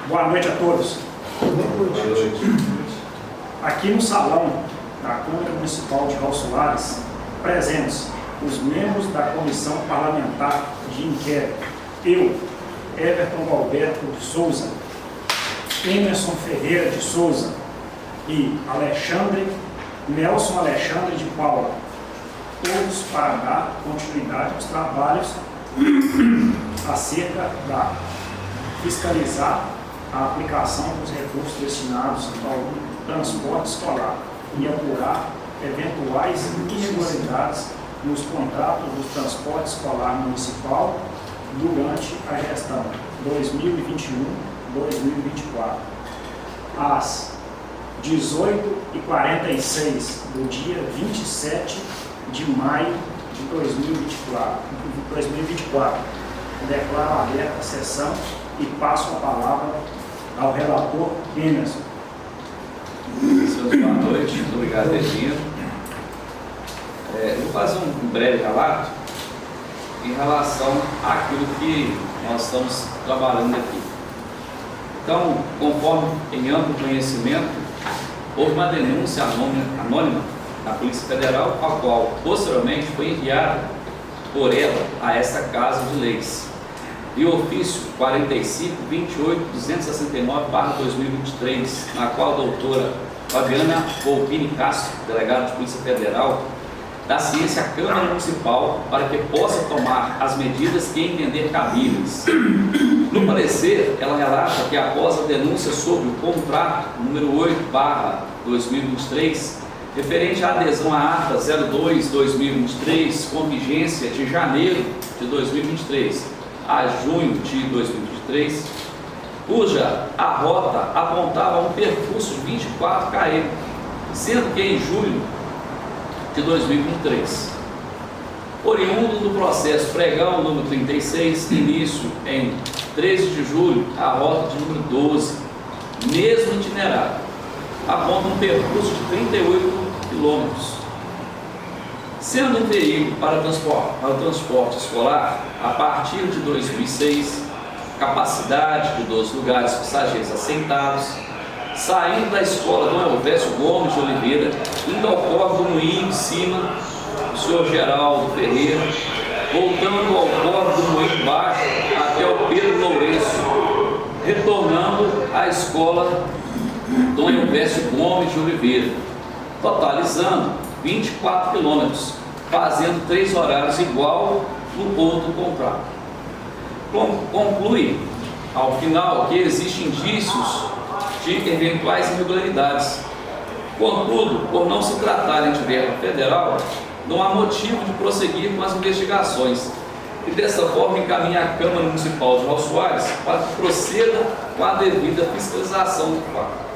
Boa noite a todos. Boa noite. Aqui no salão da Câmara Municipal de Raul Soares, presentes os membros da Comissão Parlamentar de Inquérito, eu, Everton Galberto de Souza, Emerson Ferreira de Souza e Nelson Alexandre de Paula, todos para dar continuidade aos trabalhos acerca da fiscalizar a aplicação dos recursos destinados ao transporte escolar e apurar eventuais irregularidades nos contratos do transporte escolar municipal durante a gestão 2021-2024. Às 18h46 do dia 27 de maio de 2024. Declaro aberta a sessão e passo a palavra ao relator Emerson. Senhores, boa noite. Muito obrigado por ter vindo. Vou fazer um breve relato em relação àquilo que nós estamos trabalhando aqui. Então, conforme em amplo conhecimento, houve uma denúncia anônima da Polícia Federal, a qual posteriormente foi enviada por ela a esta Casa de Leis, e o ofício 45.28.269/2023, na qual a doutora Fabiana Volpini Castro, delegada de Polícia Federal, dá ciência à Câmara Municipal para que possa tomar as medidas que entender cabíveis. No parecer, ela relata que após a denúncia sobre o contrato número 8/2023, referente à adesão à ata 02/2023, com vigência de janeiro de 2023 a junho de 2023, cuja a rota apontava um percurso de 24 km, sendo que em julho de 2023, oriundo do processo pregão número 36, início em 13 de julho, a rota de número 12, mesmo itinerário, aponta um percurso de 38 quilômetros, sendo um veículo para o transporte escolar a partir de 2006, capacidade de 12 lugares passageiros assentados, saindo da escola Dom Elvésio Gomes de Oliveira, indo ao Córrego do Moinho de Cima, o senhor Geraldo Ferreira, voltando ao Córrego do Moinho de Baixo até o Pedro Lourenço, retornando à escola Dom Elvésio Gomes de Oliveira, totalizando 24 quilômetros, fazendo 3 horários igual no ponto do contrato. Conclui, ao final, que existem indícios de eventuais irregularidades. Contudo, por não se tratarem de verba federal, não há motivo de prosseguir com as investigações e dessa forma encaminha a Câmara Municipal de Raul Soares para que proceda com a devida fiscalização do fato.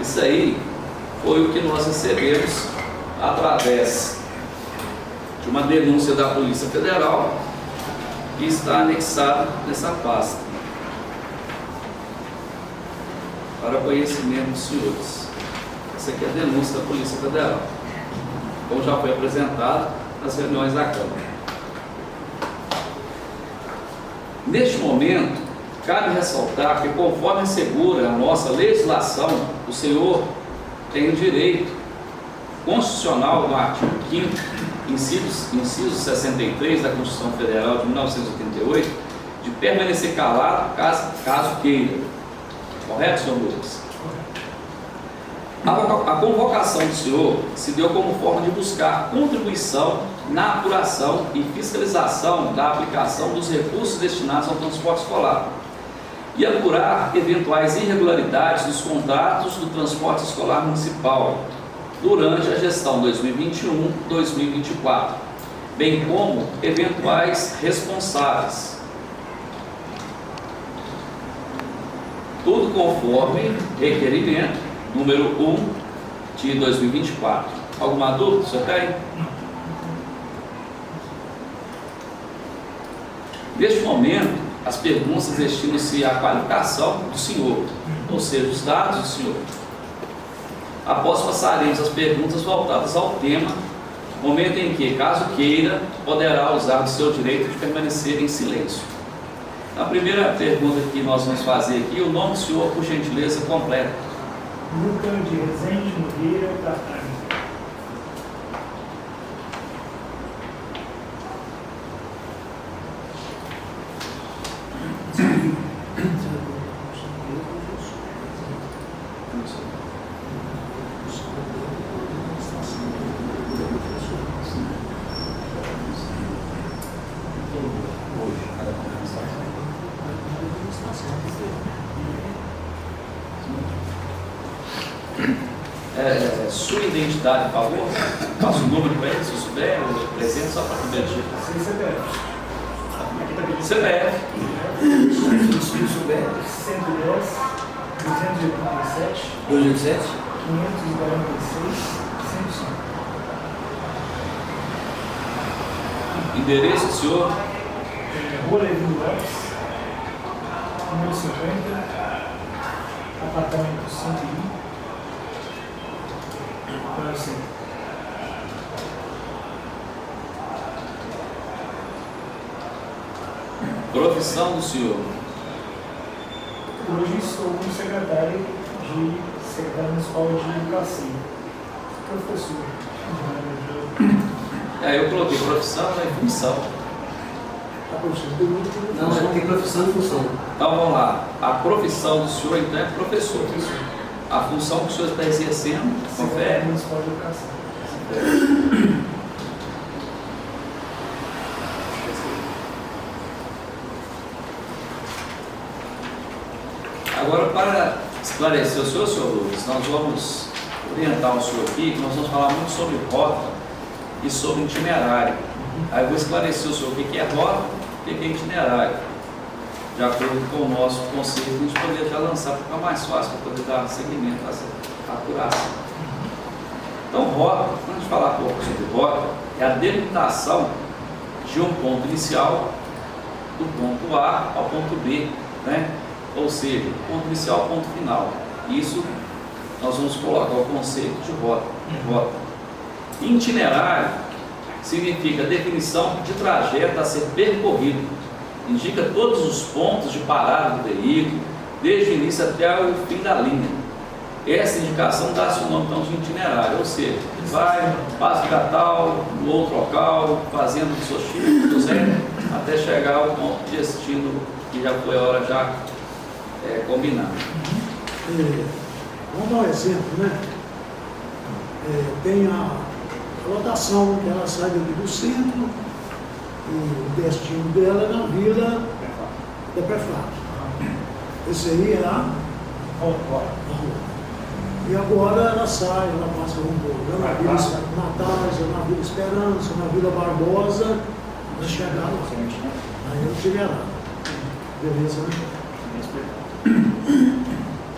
Isso aí foi o que nós recebemos através de uma denúncia da Polícia Federal que está anexada nessa pasta para conhecimento dos senhores. Essa aqui é a denúncia da Polícia Federal, como já foi apresentado nas reuniões da Câmara. Neste momento, cabe ressaltar que, conforme assegura a nossa legislação, o senhor tem o direito constitucional no artigo 5º, inciso 63 da Constituição Federal de 1988, de permanecer calado caso queira. Correto, senhor Lucas? A convocação do senhor se deu como forma de buscar contribuição na apuração e fiscalização da aplicação dos recursos destinados ao transporte escolar e apurar eventuais irregularidades nos contratos do transporte escolar municipal durante a gestão 2021-2024, bem como eventuais responsáveis. Tudo conforme requerimento número 1 de 2024. Alguma dúvida, o senhor tem? Neste momento, as perguntas destinam-se à qualificação do senhor, ou seja, os dados do senhor. Após passaremos as perguntas voltadas ao tema, momento em que, caso queira, poderá usar do seu direito de permanecer em silêncio. A primeira pergunta que nós vamos fazer aqui, o nome do senhor, por gentileza, completo. Luca de Rezende Nogueira Tartani. Sua identidade, por favor. Passa o número para ele, se souber, o presente, só para poder digitar. CPF. 110, 287, 287, 546, 105. Endereço do senhor. Rua Levi Lopes, número 50, apartamento 101. Assim. Profissão do senhor. Hoje sou um secretário municipal de educação. Professor. Eu coloquei profissão e função. não, tem profissão e função. Então vamos lá. A profissão do senhor então é professor. A função que o senhor está exercendo, Secretário municipal de educação. Agora, para esclarecer o senhor Lucas, nós vamos orientar o senhor aqui, que nós vamos falar muito sobre rota e sobre itinerário. Aí eu vou esclarecer o senhor o que é rota e o que é itinerário, de acordo com o nosso conceito, a gente poder já lançar para ficar mais fácil, para poder dar seguimento a essa apuração. Então, rota, quando a gente falar um pouco sobre rota, é a delimitação de um ponto inicial do ponto A ao ponto B, né? Ou seja, ponto inicial ao ponto final. Isso nós vamos colocar o conceito de rota. Itinerário significa definição de trajeto a ser percorrido. Indica todos os pontos de parada do veículo, desde o início até o fim da linha. Essa indicação dá-se o nome então de itinerário, ou seja, vai, passa de tal, no outro local, fazendo o seu X, até chegar ao ponto de destino que já foi a hora já combinada. Vamos dar um exemplo, né? Tem a lotação que ela sai daqui do centro e o destino dela é na Vila da Prefeito. Esse aí é a rua. E agora ela sai, ela passa rumo na Vila Natais, na Vila Esperança, na Vila Barbosa, para chegar lá. Aí eu cheguei lá. Beleza, né?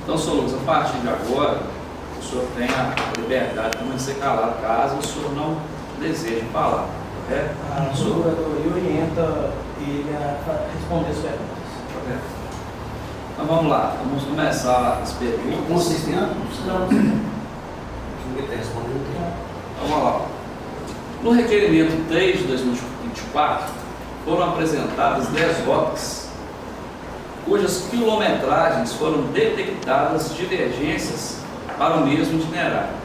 Então, senhor Lucas, a partir de agora, o senhor tem a liberdade de não ser calado caso o senhor não deseje falar. A procuradoria orienta ele a responder as perguntas. Então vamos lá, vamos começar as perguntas. Vocês têm a? Não. Ninguém está respondendo. Então vamos lá. No requerimento 3 de 2024, foram apresentadas 10 rotas cujas quilometragens foram detectadas divergências para o mesmo itinerário.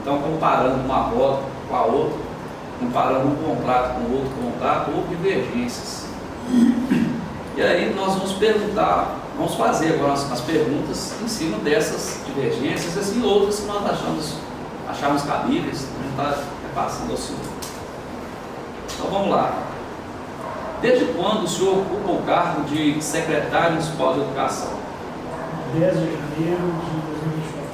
Então, comparando uma rota com a outra, comparando um contrato com outro contrato, houve divergências. E aí nós vamos perguntar, vamos fazer agora as perguntas em cima dessas divergências e assim outras que nós achamos cabíveis, a gente está repassando ao senhor. Então vamos lá. Desde quando o senhor ocupa o cargo de secretário municipal de educação? 10 de janeiro de 2024.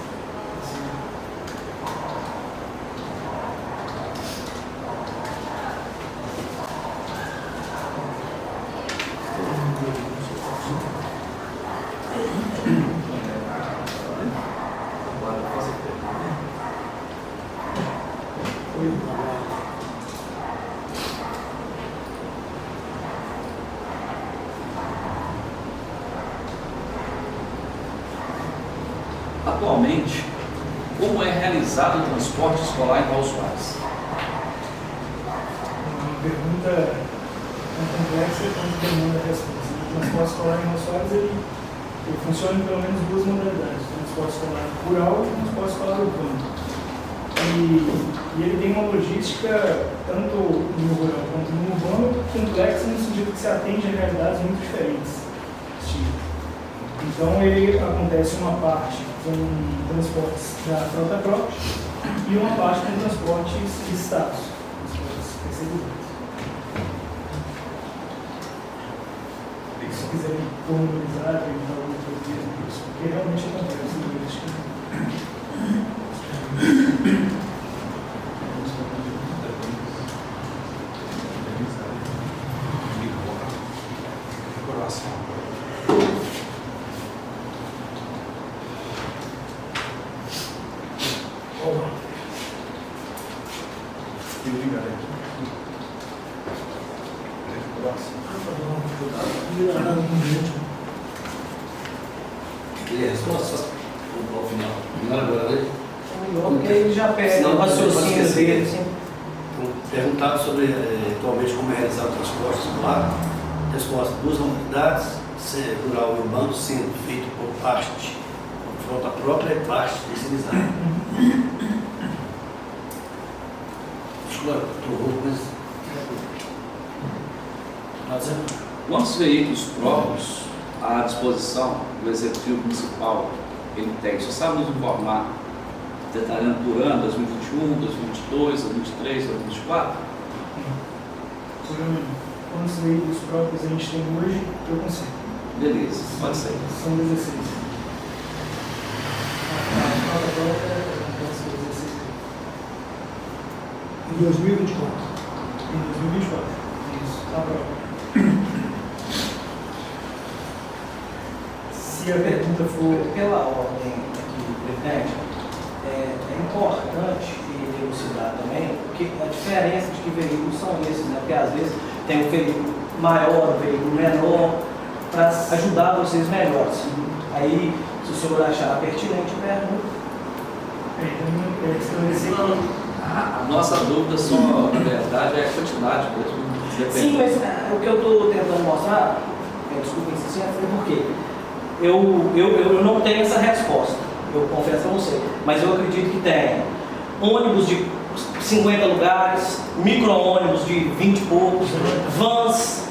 Atualmente, como é realizado o transporte escolar em Raul Soares? Uma pergunta complexa, demanda a resposta. O transporte escolar em Roço Soares, ele funciona em pelo menos duas modalidades: transporte escolar rural e transporte escolar urbano. E ele tem uma logística, tanto no rural quanto no urbano, complexa no sentido que se atende a realidades muito diferentes. Então, ele acontece uma parte com transportes da frota própria e uma parte com transportes de estados, transportes terceirizados. Se quiserem pormenorizar, perguntar alguma coisa disso, porque realmente acontece na logística. E a resposta ao final? Não agora, né? Porque ele já pega o raciocínio dele, assim. Perguntado sobre atualmente como é realizado o transporte escolar. Resposta: duas modalidades, rural e urbano, sendo feito por parte por frota própria e parte terceirizada. Estou rouco, mas. Quantos veículos próprios à disposição do Executivo Municipal ele tem? Você sabe nos informar, detalhando por ano, 2021, 2022, 2023, 2024? Quantos veículos próprios a gente tem hoje, eu consigo. Beleza, pode ser. São 16. A frota própria acontece 16. Em 2024. Em 2024. Isso, a própria. Se a pergunta for Pela ordem aqui, presidente, é importante elucidar também porque a diferença de que veículos são esses, né? Porque às vezes tem um veículo maior, um veículo menor, para ajudar vocês melhores. Aí, se o senhor achar pertinente, pergunta. esclarecer que A nossa dúvida só, na verdade, é a quantidade mesmo. Sim, mas o que eu estou tentando mostrar, desculpa insistir, é porque eu não tenho essa resposta, eu confesso a você, mas eu acredito que tem ônibus de 50 lugares, micro-ônibus de 20 e poucos, vans.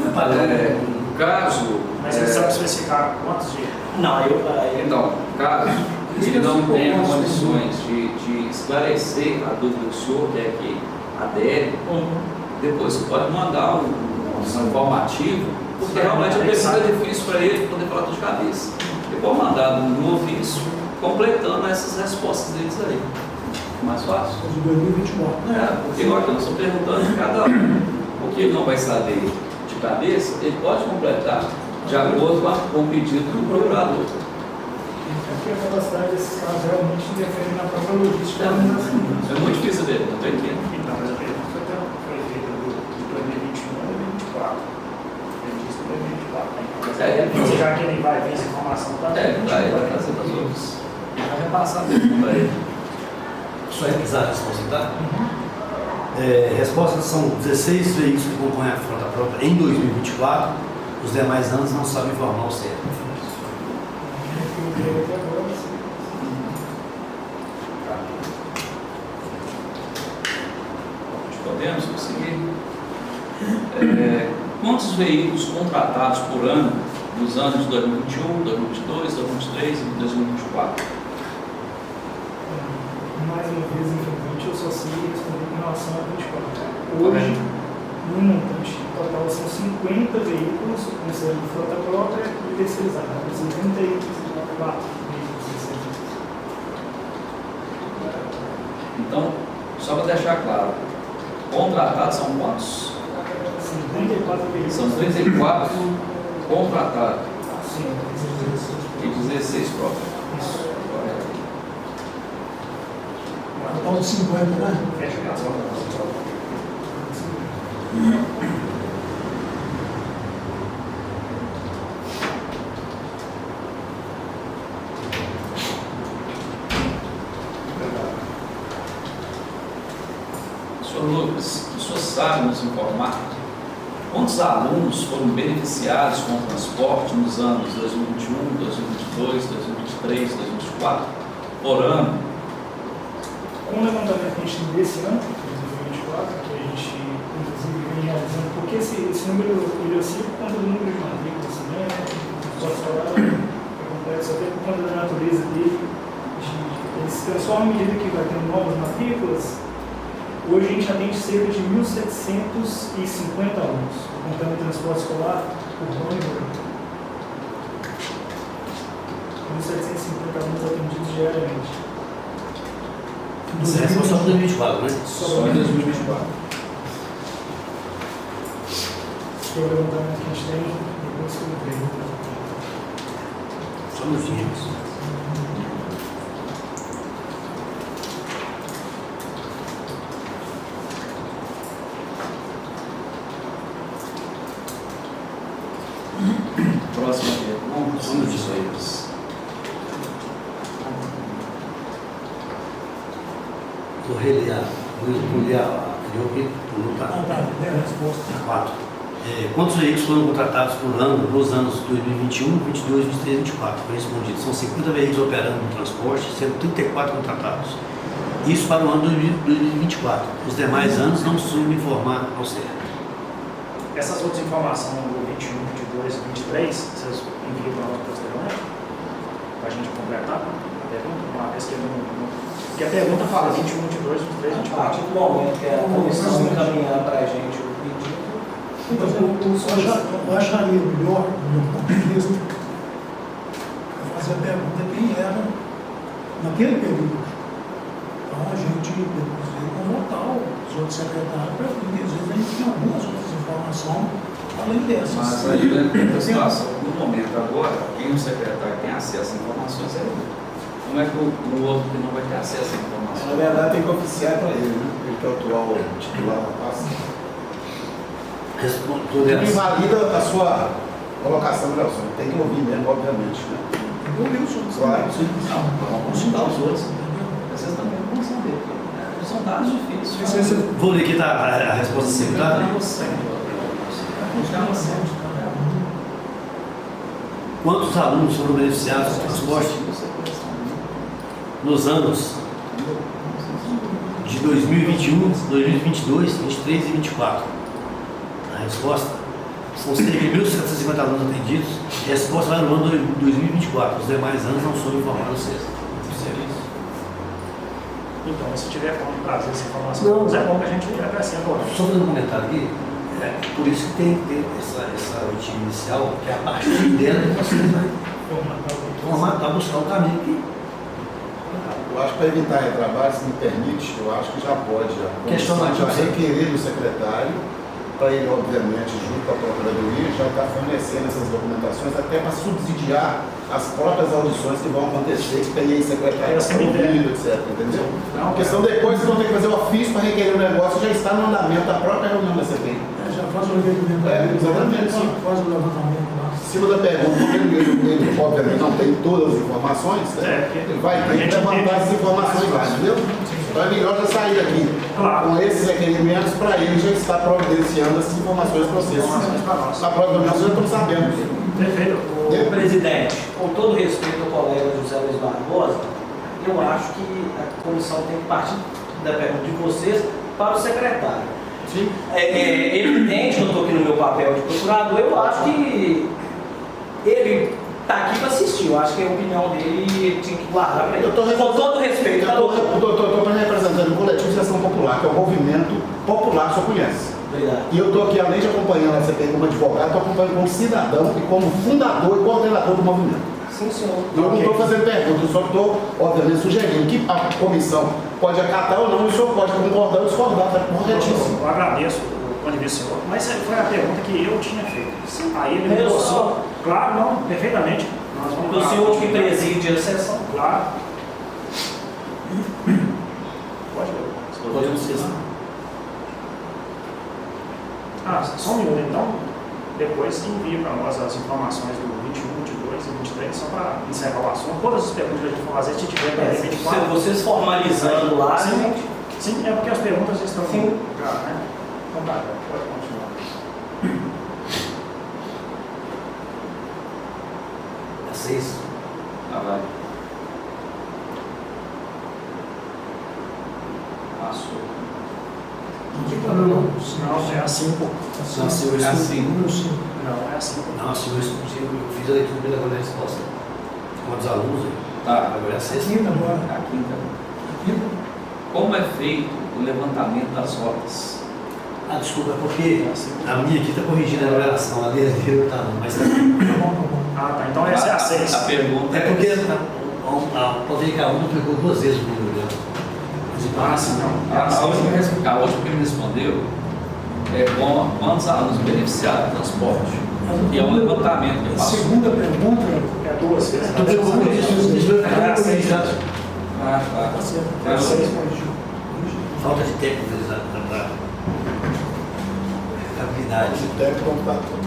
No caso, Mas você sabe especificar quantos dias? Não, então, caso ele não tenha condições de esclarecer a dúvida do senhor, que é que adere, depois você pode mandar um informativo, porque realmente a pergunta é difícil para ele poder falar tudo de cabeça. Ele pode mandar no ofício, completando essas respostas deles aí. Mais fácil. De 2024. Porque agora nós estamos perguntando de cada um. O que ele não vai saber de cabeça, ele pode completar de acordo com o pedido do procurador. a capacidade desses carros realmente interfere na própria logística da organização. É muito difícil ver, não estou entendendo. Então, mas a pergunta foi feita de 2021 a 2024. Ele disse que 2024. Então, já que ele vai ver essa informação também. Vai trazer para os outros. Vai repassar a pergunta para ele. Só revisar a resposta, tá? Respostas são 16 veículos que compõem a frota própria em 2024. Os demais anos não sabem informar o certo. Podemos conseguir. Quantos veículos contratados por ano nos anos de 2021, 2022, 2023 e 2024? Mais uma vez, infelizmente, eu só sei responder com relação a 24. Hoje, no montante total, são 50 veículos, considerando frota própria e terceirizada. 54 veículos terceirizados. Então, só para deixar claro, contratados são quantos? São 34 veículos. São 34 contratados Sim, e 16 próprios. isso. Total de 50, né? Fecha a casa. Senhor Lucas, o senhor sabe nos informar Quantos alunos foram beneficiados com o transporte nos anos 2021, 2022, 2023, 2024, por ano? Com o levantamento que a gente tem desse ano, 2024, que a gente inclusive vem realizando, porque esse número ele oscila por conta do número de matrículas também, né? Pode falar, é complexo até por conta da natureza dele, ele se transforma à medida que vai tendo novas matrículas. Hoje a gente atende cerca de 1.750 alunos, contando o transporte escolar urbano e rural. 1.750 alunos atendidos diariamente. Isso é só em 2024, né? Só em 2024. Que é o levantamento que a gente tem depois que eu entrei. Só nos dias. Próxima pergunta. Somos 18. Vou reler Tem a resposta. 4. Quantos veículos foram contratados por ano nos anos 2021, 2022, 2023 e 2024? Foi respondido. São 50 veículos operando no transporte, sendo 34 contratados. Isso para o ano 2024. Os demais anos não soube informar ao certo. Essas outras informações do 21, 22 e 23, vocês enviam para nós posteriormente? Para a gente completar a pergunta? Uma vez que porque a pergunta fala 21, 22, 23 e A partir 24. do momento que a comissão encaminhar para a gente o pedido, Então, eu acharia melhor, do meu ponto de vista, fazer a pergunta quem era naquele período. Então, a gente depois veio convocar os outros secretários para ver, às vezes a gente tem algumas outras informações além dessas. Mas aí, dentro da situação, no momento agora, quem o secretário tem acesso a informações é ele. Como é que o outro que não vai ter acesso a informações? Na verdade, tem que oficiar para ele, né? Ele que é o atual titular da pasta. Responde Ele invalida a sua colocação, Nelson. Tem que ouvir mesmo, obviamente. Né? Eu vi os outros. Claro. Não, vamos consultar os outros. Vocês também não vão saber. São dados difíceis. Vou ler aqui a resposta secretária. Quantos alunos foram beneficiados com transporte nos anos de 2021, 2022, 2023 e 2024? A resposta são cerca de 1.750 alunos atendidos. A resposta vai no ano de 2024. Os demais anos não foram informados. Então, se tiver como trazer essa informação, é bom que a gente acrescenta agora. Só fazendo um comentário aqui, por isso que tem que ter essa rotina inicial, que a partir dela você vai formatar, buscar o caminho aqui. Eu acho que para evitar retrabalho, se me permite, eu acho que já pode. A Questão comissão já da requerer do secretário, para ele, obviamente, junto com a Procuradoria, já está fornecendo essas documentações até para subsidiar as próprias audições que vão acontecer, que tem aí secretário ouvindo, etc. Entendeu? Porque senão depois vocês vão ter que fazer o ofício para requerer o negócio, já está no andamento da própria reunião da CPI. Já faz o levantamento. Exatamente, sim. Faz o levantamento lá. Em cima da pergunta, ele obviamente não tem todas as informações, né? Ele vai ter que levantar as informações lá, entendeu? Então é melhor já sair aqui com esses requerimentos para ele já estar providenciando essas informações para vocês. Na próxima reunião vocês já estão sabendo. Perfeito. presidente, com todo respeito ao colega José Luiz Barbosa, eu acho que a comissão tem que partir da pergunta de vocês para o secretário. Sim. É evidente que eu estou aqui no meu papel de procurador, eu acho que ele está aqui para assistir, eu acho que a opinião dele tinha que guardar para ele. Com todo respeito, eu estou representando o coletivo de ação popular, que é o movimento popular que o senhor conhece. Obrigado. E eu estou aqui, além de acompanhando a CPI como advogado, estou acompanhando como cidadão e como fundador e coordenador do movimento. Sim, senhor. Eu não estou fazendo pergunta, eu só estou, obviamente, sugerindo que a comissão pode acatar ou não, e o senhor pode concordar ou discordar, está corretíssimo. Eu agradeço o ponto de vista do senhor, mas foi a pergunta que eu tinha feito. Sim. Aí ele me Eu mostrou. só. Claro, não, perfeitamente. Nós vamos O senhor que preside a sessão. Claro. Pode ver. Podemos ser. Só um minuto, então. Depois envia para nós as informações do 21, 22 e 23, só para encerrar o assunto. Todas as perguntas que a gente for fazer, se tiver para 24. Vocês formalizando lá, Sim, sim, é porque as perguntas estão Sim. já, né? Então tá, pode continuar. Não, Não, é assim, pô. Não, senhor, É assim. Número 5. Não, é assim. Pô. Não, senhor, eu fiz a leitura pela agora da resposta. Com os alunos, Tá. agora é a sexta. Quinta agora. A quinta. Quinta. Como é feito o levantamento das rotas? Ah, desculpa, é porque a minha aqui está corrigindo a numeração, a dele não está não, mas tá bom. Tá bom, tá bom. Ah, tá. Então essa é a 6. A pergunta É porque a PVK 1 aplicou 2 vezes o número dela. Ah, sim, não. A última que ele respondeu é quantos alunos beneficiaram do transporte? E é um levantamento que A passou. segunda pergunta, É 2 vezes. Então, eu vou isso vai ficar corrigido. Ah, tá. tá certo. É 6. Falta de técnico para habilidade. De técnico computador.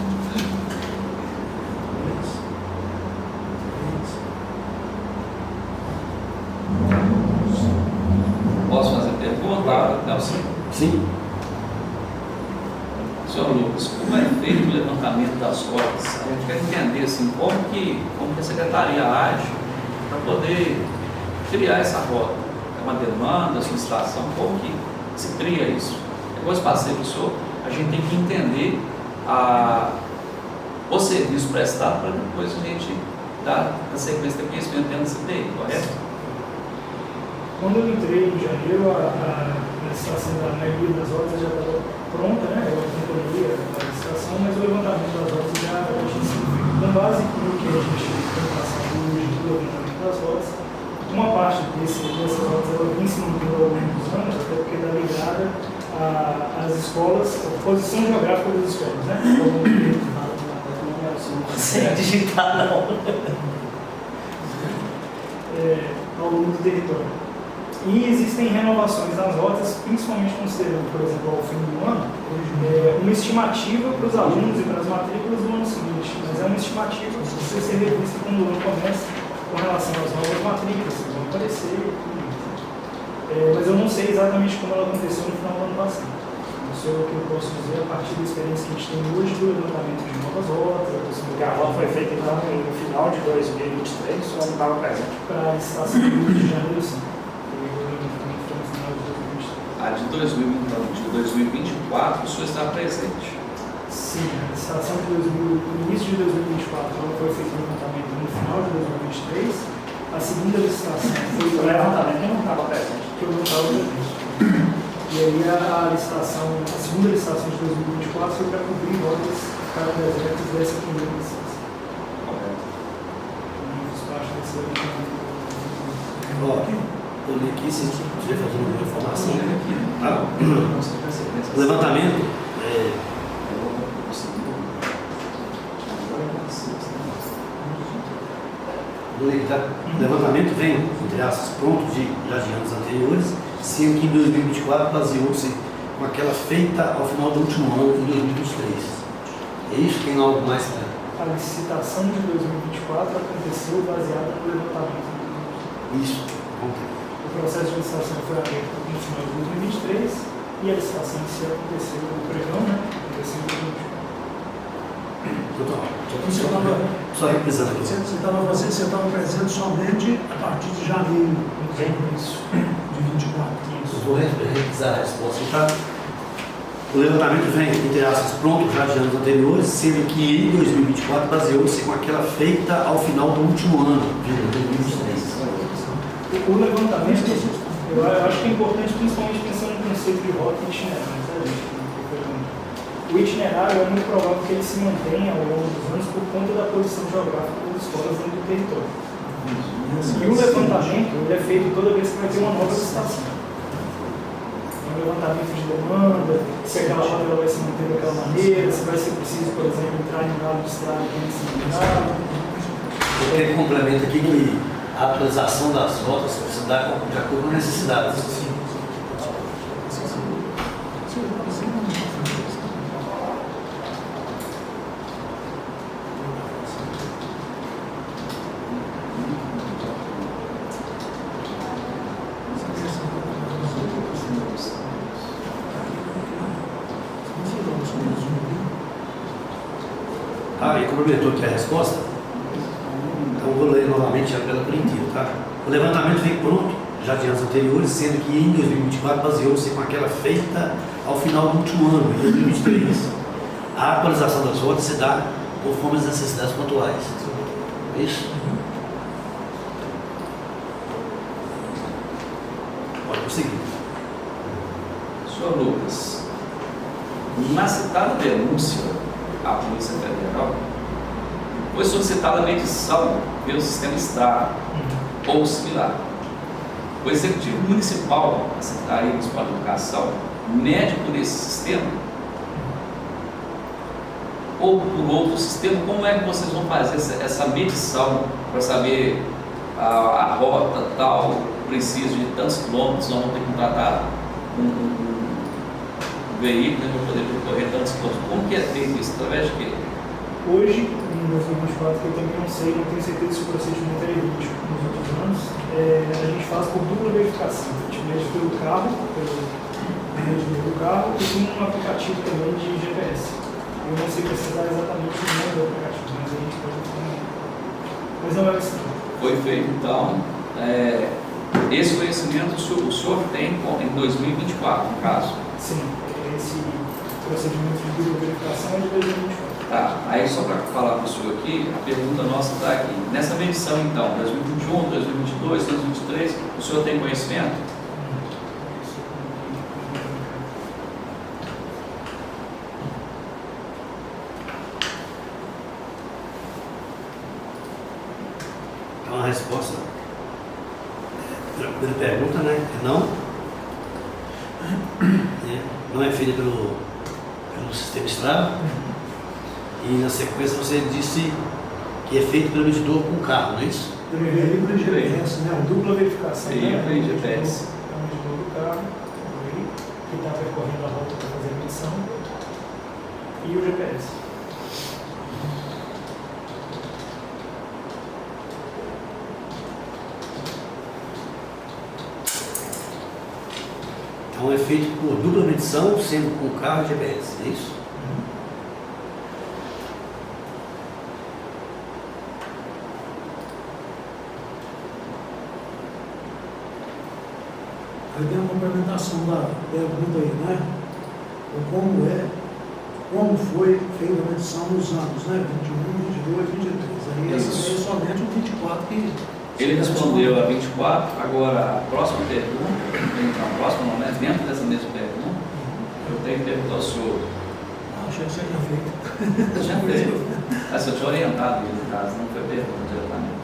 Posso fazer pergunta, Nelson? Sim. Senhor Lucas, como é feito o levantamento das rotas? A gente quer entender assim, como que a secretaria age para poder criar essa rota. É uma demanda, solicitação, como que se cria isso? Depois passei para o senhor, a gente tem que entender o serviço prestado para depois a gente dar a sequência de conhecimento dentro da CPI, correto? Quando eu entrei em janeiro, a licitação da maioria das rotas já estava pronta, né? Eu acompanhei a licitação, mas o levantamento das rotas já tinha sido feito. Com base no que a gente tem passado hoje do levantamento das rotas, uma parte dessas rotas ela vem se mantendo ao longo dos anos, até porque está ligada às escolas, à posição geográfica das escolas, né? Ao longo do tempo. Sem digitar, não. Ao longo do território. E existem renovações das rotas, principalmente considerando, por exemplo, ao fim do ano, uma estimativa para os alunos e para as matrículas do ano seguinte. Mas é uma estimativa que precisa ser revista quando o ano começa com relação às novas matrículas, que vão aparecer. Mas eu não sei exatamente como ela aconteceu no final do ano passado. Isso é o que eu posso dizer a partir da experiência que a gente tem hoje do levantamento de novas rotas. Porque a rota foi feita então no final de 2023, o senhor não estava presente. Para a licitação de janeiro, sim. A de 2024, o senhor está presente. Sim, a licitação no início de 2024 ela foi feita no levantamento no final de 2023. A segunda licitação foi O levantamento eu não estava presente. que eu não estava presente. E aí a segunda licitação de 2024 foi para cobrir rotas para projetos dessa primeira licitação. Correto. Então, isso parte desse levantamento. Ó, eu li aqui, se quiser fazer uma informação. Tá? O levantamento o levantamento vem, entre aspas, pronto já de anos anteriores, sendo que em 2024 baseou-se com aquela feita ao final do último ano, em 2023. É isso? Tem algo mais para... A licitação de 2024 aconteceu baseada no levantamento. Isso, vamos ter. O processo de licitação foi aberto no final de 2023 e a licitação em si aconteceu no pregão, né? Aconteceu em 2024. Só repisando aqui. Você estava presente somente a partir de janeiro Isso. de 24. Eu vou revisar a resposta. Tá? O levantamento vem, entre aspas, pronto já de anos anteriores, sendo que em 2024 baseou-se com aquela feita ao final do último ano, de 2023. O levantamento, eu acho que é importante, principalmente pensando no conceito de rota e itinerário. O itinerário é muito provável que ele se mantenha ao longo dos anos por conta da posição geográfica das escolas dentro do território. E o levantamento ele é feito toda vez que vai ter uma nova licitação. Um levantamento de demanda, se aquela rota ela vai se manter daquela maneira, se vai ser preciso, por exemplo, entrar em um lado de estrada que não se entrava. Eu queria complemento aqui que a atualização das rotas se dá de acordo com a necessidade. Ah, e complementou aqui a resposta? Então vou ler novamente a tabela por inteiro, tá? O levantamento vem pronto já de anos anteriores, sendo que em 2024 baseou-se com aquela feita ao final do último ano, em 2023. A atualização das rotas se dá conforme as necessidades pontuais. É isso? Pode prosseguir. Senhor Lucas, na citada denúncia à Polícia Federal, foi solicitada a medição pelo sistema Strava ou similar. O Executivo Municipal, a Secretaria Municipal de Educação, mede por esse sistema ou por outro sistema? Como é que vocês vão fazer essa medição para saber a rota tal, preciso de tantos quilômetros, nós vamos ter que contratar um veículo para poder percorrer tantos quilômetros? Como que é feito isso? Através de quê? Hoje, em 2024, que eu também não sei, não tenho certeza se o procedimento é idêntico nos outros anos, a gente faz por dupla verificação. A gente mede pelo carro, pelo rendimento do carro, e tem um aplicativo também de GPS. Eu não sei precisar exatamente o nome do aplicativo, mas a gente pode fazer. Mas não é assim. Foi feito, então, esse conhecimento o senhor tem em 2024, no caso? Sim, esse procedimento de dupla verificação é de 2024. Tá, aí só para falar para o senhor aqui, a pergunta nossa está aqui. Nessa medição, então, 2021, 2022, 2023, o senhor tem conhecimento? Então a resposta, a primeira pergunta, né? É não. Não é feita pelo sistema Strava. E na sequência você disse que é feito pelo medidor com carro, não é isso? Pelo veículo de GPS, né? Dupla verificação. Veículo e GPS. É o medidor do carro, que está percorrendo a rota para fazer a medição, e o GPS. Então é feito por dupla medição, sendo com carro e GPS, é isso? Aí tem uma complementação da pergunta aí, né? Como foi feita a medição nos anos, né? 21, 22, 23. Aí essa é somente o 24 que... Ele respondeu a 24, agora a próxima pergunta, a próxima não é dentro dessa mesma pergunta, eu tenho que perguntar ao senhor. Achei que você já fez. Já fez. Se eu tinha orientado ele, no caso, não foi pergunta diretamente.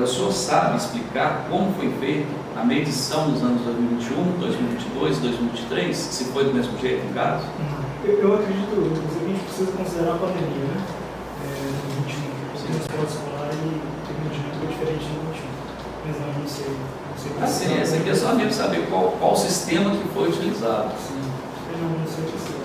O senhor sabe explicar como foi feita a medição nos anos 2021, 2022, 2023, se foi do mesmo jeito no caso? Eu acredito, a gente precisa considerar a pandemia, né? No 21, o transporte escolar e tecnologia foi diferente no 21. Mas não sei. Assim, essa aqui é só mesmo saber qual sistema que foi utilizado. Sim, eu não sei precisar.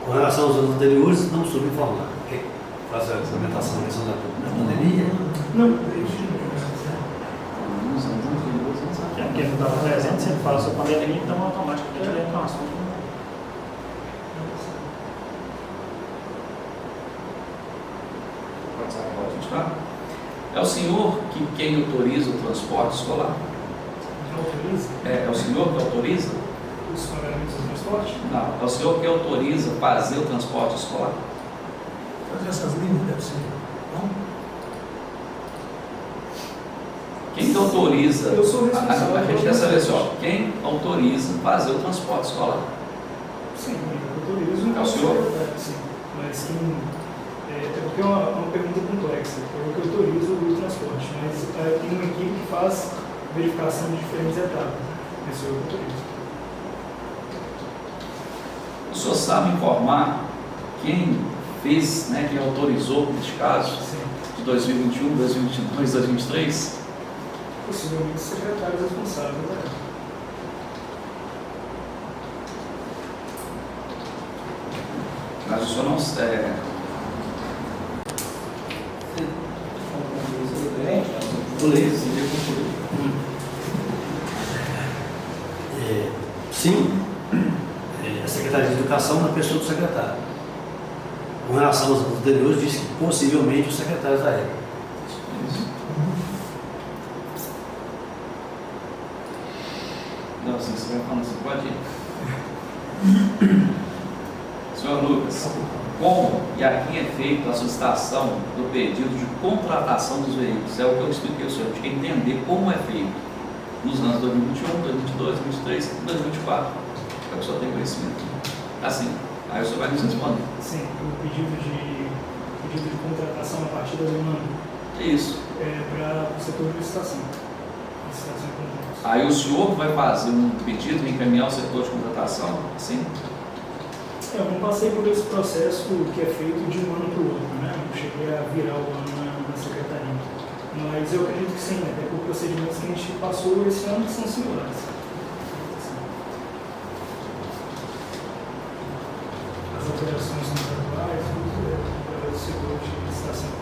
Com relação aos anos anteriores, não soube informar. Quer fazer a implementação da questão da pandemia? Não, Nos anos anteriores, não sabe. Porque não estava presente, você fala sobre pandemia, então automaticamente ele entra no assunto. Pode continuar. É o senhor quem autoriza o transporte escolar? autoriza É o senhor que autoriza? os pagamentos do transporte? Não, é o senhor que autoriza fazer o transporte escolar? Fazer essas linhas deve ser, não? Quem que autoriza? Eu sou responsável. A gente quer saber só, quem autoriza fazer o transporte escolar? Sim, eu autorizo. É o senhor? Sim, mas sim, é porque é uma pergunta complexa. Eu que autorizo o transporte, mas tem uma equipe que faz verificação de diferentes etapas. Esse eu autorizo. O senhor sabe informar quem fez, quem autorizou neste caso, Sim. de 2021, 2022, 2023? Possivelmente secretários responsáveis da época. Mas o senhor não... Polícia. Sim, a Secretaria de Educação na pessoa do secretário. Com relação aos anteriores, disse que possivelmente os secretários da época. Não, assim, você vai falando assim, pode ir. Senhor Lucas, como e a quem é feita a solicitação do pedido de contratação dos veículos? É o que eu expliquei ao senhor, a gente quer entender como é feito nos anos 2021, 2022, 2023 e 2024. Para que o senhor tenha conhecimento. Assim, aí o senhor vai nos responder. Sim, o pedido de contratação a partir da demanda Isso. para o setor de licitação. Licitação e contratos. Aí o senhor vai fazer um pedido e encaminhar o setor de contratação? Sim. Eu não passei por esse processo que é feito de um ano para o outro, né? Não cheguei a virar o ano na secretaria. Mas eu acredito que sim, até por procedimentos que a gente passou esse ano que são similares. As alterações contratuais, o setor de licitação.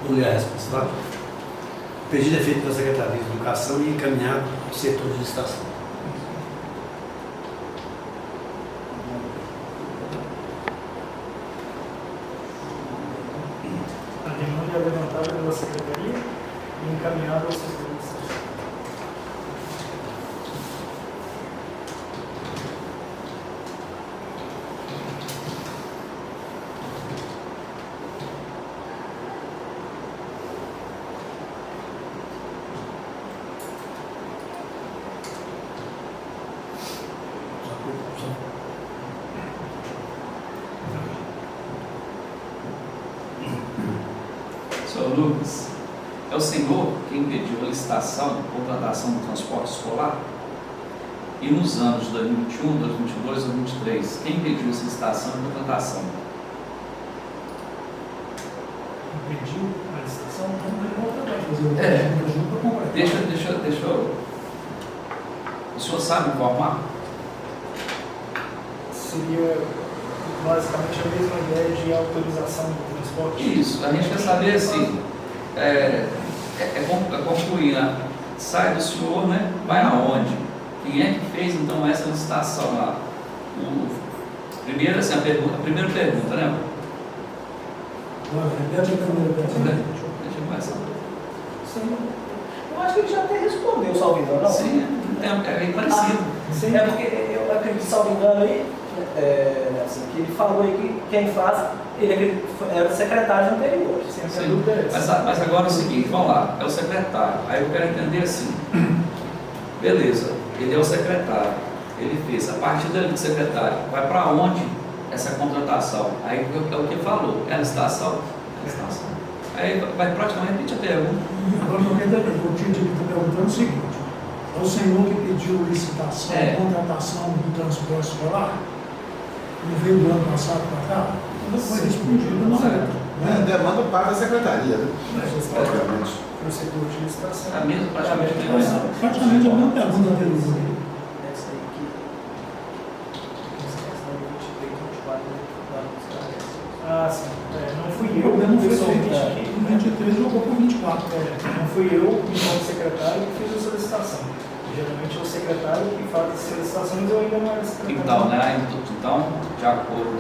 Vou ler a resposta. Tá? O pedido é feito pela Secretaria de Educação e encaminhado ao setor de licitação. A demanda é levantada pela secretaria e encaminhada ao setor de licitação. Senhor Lucas, é o senhor quem pediu a licitação, contratação do transporte escolar? E nos anos de 2021, 2022, 2023, quem pediu essa licitação e contratação? Pediu a licitação? Deixa eu... O senhor sabe informar? Seria basicamente a mesma ideia de autorização do transporte? Isso, a gente quer saber assim, concluir, né? Sai do senhor, né? Vai aonde? Quem é que fez então essa licitação lá? Primeiro, assim, a primeira pergunta, né? Repete a primeira pergunta. Deixa eu começar. Sim. Eu acho que ele já até respondeu, salvo engano, não? Sim, é bem parecido. Sim. É porque eu acredito, salvo engano, aí, assim, que ele falou aí que quem faz, ele era o secretário anterior. Sempre a dúvida é essa. Mas agora é o seguinte, vamos lá, é o secretário. Aí eu quero entender assim, beleza, ele é o secretário, ele fez, a partir dele do secretário, vai para onde essa contratação? Aí é o que falou, é a licitação? É a licitação. Aí vai praticamente repetir a pergunta. Agora eu quero entender, o tio está perguntando o seguinte: é o senhor que pediu licitação, contratação do transporte escolar? Não veio do ano passado para cá? Não foi respondido, não é? Demanda para a secretaria, né? Obviamente. Para o setor de licitação. A mesma, praticamente a mesma coisa. Praticamente a mesma pergunta anterior. Essa aí que. Essa questão do 23, 24 anos. Ah, sim. Não fui O eu, problema foi pessoalmente, feito. O 23 jogou para o 24. não fui eu, enquanto secretário, que fiz a solicitação. Geralmente é o secretário que faz as solicitações, eu ainda não era secretário. Então, né? Então, de acordo,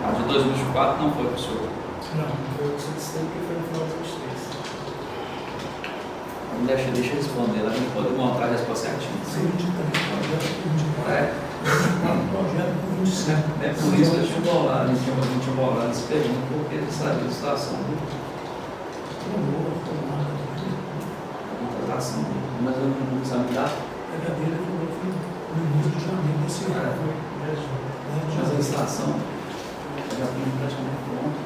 a de 2024 não foi para o senhor. Não, foi eu que solicitei, porque foi no final de 23. Deixa eu responder, a gente pode encontrar a resposta certinha. Sim, 23, projeto por 24. É. Projeto por 25. É por isso que eu tinha bolado, a gente tinha bolado essa pergunta, porque ele sabia a situação da contratação. Mas eu não sabia dar. A verdadeira foi no início de janeiro desse ano. Mas a licitação já tem praticamente pronta.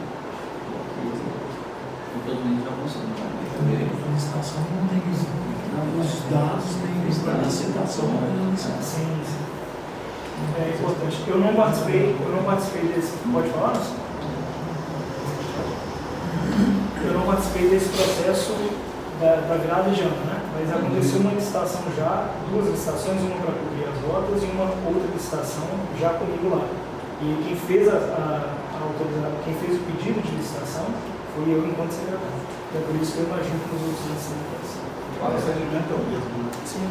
Porque os meninos já funcionam. A licitação não tem os dados, nem a licitação. Sim, sim. É importante. Eu não participei desse. Pode falar? Eu não participei desse processo da virada de ano, né? Mas aconteceu uma licitação já, 2 licitações, uma para cobrir as rotas e uma outra licitação já comigo lá. E quem fez quem fez o pedido de licitação foi eu enquanto secretário. É por isso que eu imagino que os outros licenças. O procedimento é o mesmo. Sim.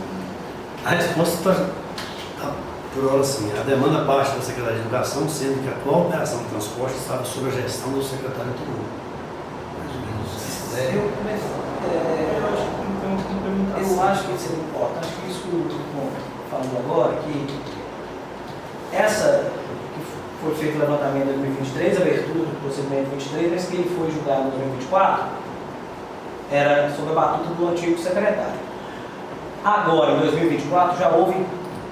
A resposta está por hora assim. A demanda parte da Secretaria de Educação, sendo que a atual operação de transporte estava sob a gestão do secretário Turno. Mais ou menos. Eu acho que seria importante que isso que o João falou agora, que essa que foi feito o levantamento em 2023, a abertura do procedimento em 2023, mas que ele foi julgado em 2024, era sob a batuta do antigo secretário. Agora, em 2024, já houve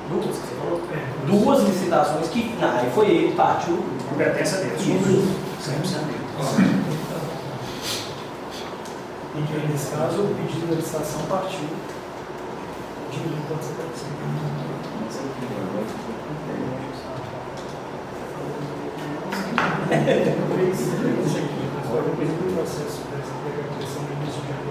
duas, que você falou? Duas licitações que, aí foi ele, partiu. Competência dele. Isso. 100% dele. E nesse caso, o pedido da licitação partiu de mim enquanto secretário. Agora, depois do processo dessa pressão no início de janeiro,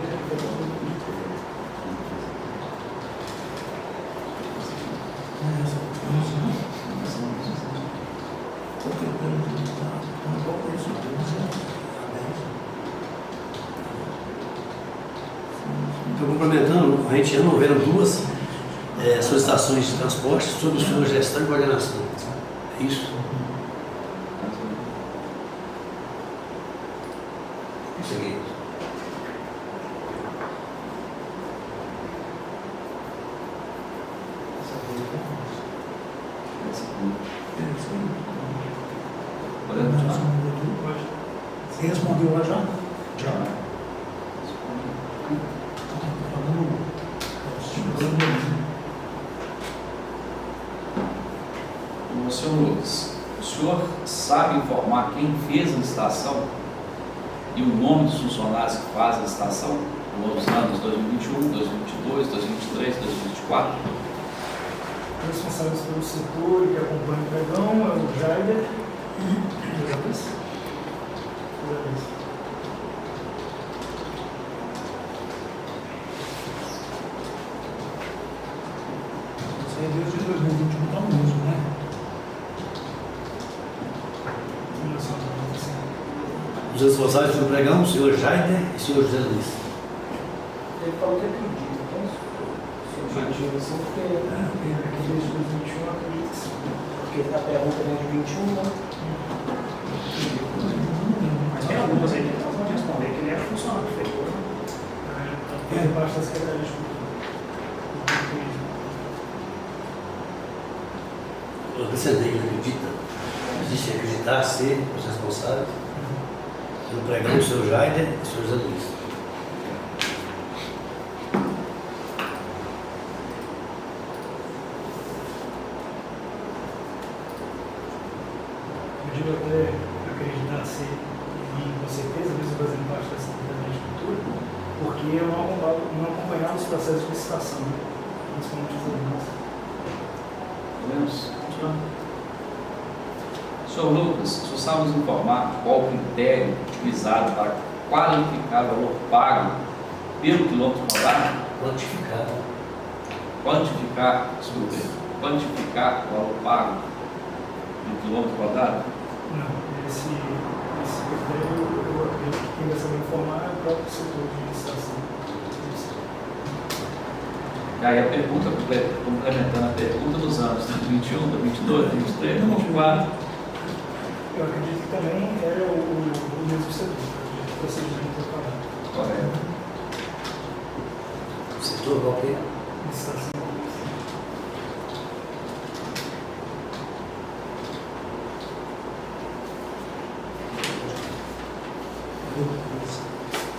Então, complementando, a gente já houveram 2 solicitações de transporte sob sua gestão e coordenação. É isso? Seguinte. Podemos continuar? Você respondeu lá já? Já. Senhor Lucas, o senhor sabe informar quem fez a licitação e o nome dos funcionários que fazem a licitação nos anos 2021, 2022, 2023, 2024? Responsáveis pelo setor que acompanha o pregão é o Jaider. Isso aí desde 2021 está mesmo, né? Os responsáveis pelo pregão, o senhor Jaider e o senhor José Luiz. Ele falou que acredita, então, seu objetivo assim, porque Desde 2021 acredito que sim. porque a pergunta vem de 21, né? Mas tem algumas aí que nós vamos responder, que ele é funcionário do prefeitura. Faz parte da Secretaria de Cultura. O descendente acredita, existe acreditar ser os responsáveis pelo pregão, o senhor Jaider e o senhor José Luiz. Eu digo até acreditar ser, e com certeza, mesmo fazendo parte da Secretaria de Cultura, porque eu não acompanhava os processos de licitação, né? Principalmente os alunos. Podemos continuar? Senhor Lucas, o senhor sabe nos informar qual o critério utilizado para qualificar o valor pago pelo quilômetro rodado? Quantificar o valor pago pelo quilômetro rodado? Não, esse critério eu acredito que quem vai saber informar é o próprio setor de licitação. E aí a pergunta, complementando a pergunta dos anos 2021, 2022, 2023, 2024. Eu acredito que também é o mesmo setor, o procedimento preparado. Correto. O setor qualquer. Licitação.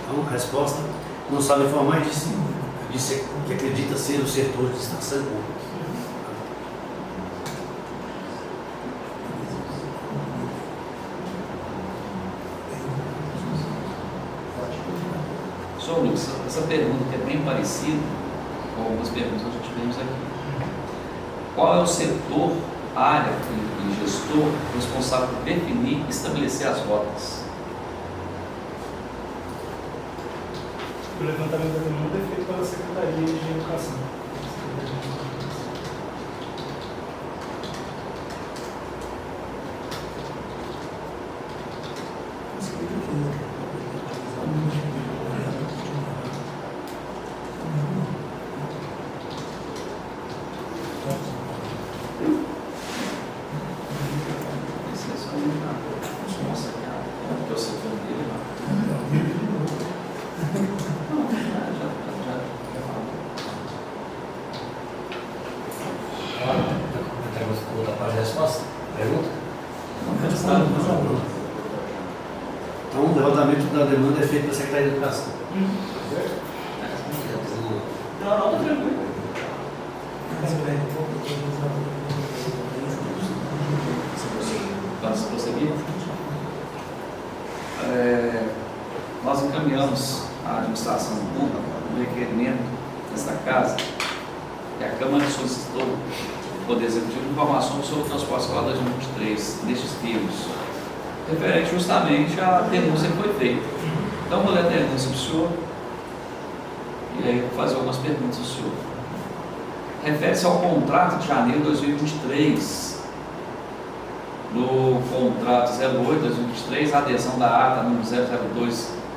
Então, a resposta não sabe informar e disse que acredita ser o setor de estação pública. Senhor Lucas, essa pergunta que é bem parecida com algumas perguntas que nós já tivemos aqui. Qual é o setor, área e gestor responsável por definir e estabelecer as rotas? O levantamento da demanda é feito pela Secretaria de Educação. Outra parte da resposta? Pergunta? Então, o levantamento da demanda é feito pela Secretaria de Educação. Não, tranquilo. Vamos prosseguir? Nós encaminhamos à administração pública um requerimento desta casa e a Câmara solicitou o Poder Executivo informações sobre o transporte escolar 2023 nestes termos, referente justamente à denúncia que foi feita. Então, vou ler a denúncia para o senhor e aí vou fazer algumas perguntas ao senhor. Refere-se ao contrato de janeiro de 2023. No contrato 08-2023, a adesão da ata número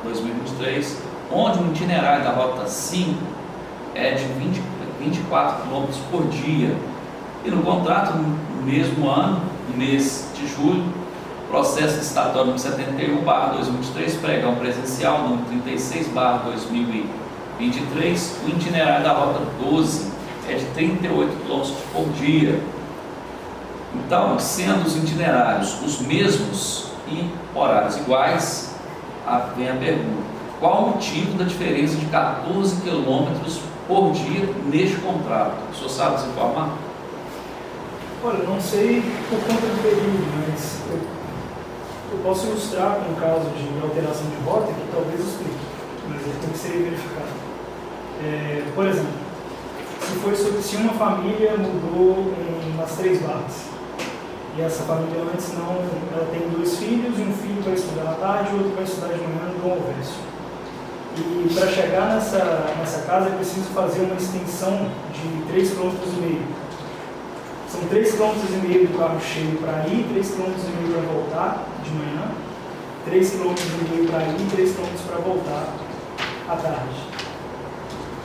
002-2023, onde o itinerário da rota 5 é de 24 km por dia. E no contrato, no mesmo ano, no mês de julho, processo licitatório número 71/2023, pregão presencial número 36/2023, o itinerário da rota 12 é de 38 km por dia. Então, sendo os itinerários os mesmos e horários iguais, vem a pergunta: qual o motivo da diferença de 14 km por dia neste contrato? O senhor sabe se informar? Olha, não sei por conta do período, mas eu posso ilustrar com um caso de alteração de rota que talvez explique, mas ele tem que ser verificado. Por exemplo, se uma família mudou nas 3 Barras, e essa família antes ela tem 2 filhos, e um filho vai estudar à tarde e o outro vai estudar de manhã no Dom Alvécio. E para chegar nessa casa é preciso fazer uma extensão de 3,5 km. São 3,5 km do carro cheio para ir, 3,5 km para voltar de manhã, 3,5 km para ir, 3 km para voltar à tarde.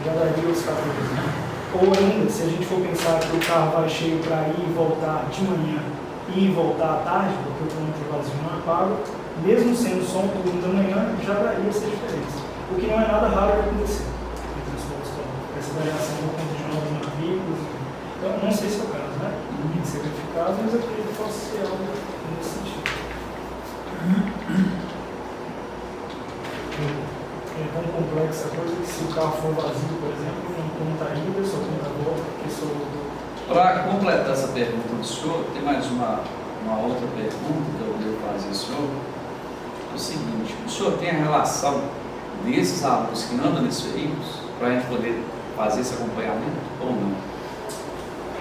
Já daria os 14, né? Ou ainda, se a gente for pensar que o carro vai cheio para ir e voltar de manhã e voltar à tarde, porque o quilômetro vazio não é pago, mesmo sendo só um turno da manhã, já daria essa diferença. O que não é nada raro de acontecer. Essa variação do ponto de novos navios. Então, não sei se é o caso, né? Tem que ser verificado, mas eu acredito que possa ser algo nesse sentido. É tão complexa a coisa que se o carro for vazio, por exemplo, não conta a ida, só conta a volta, porque sou... Para completar essa pergunta do senhor, tem mais uma outra pergunta que eu devo fazer ao senhor. É o seguinte: o senhor tem a relação desses alunos que andam nesses veículos para a gente poder fazer esse acompanhamento ou não?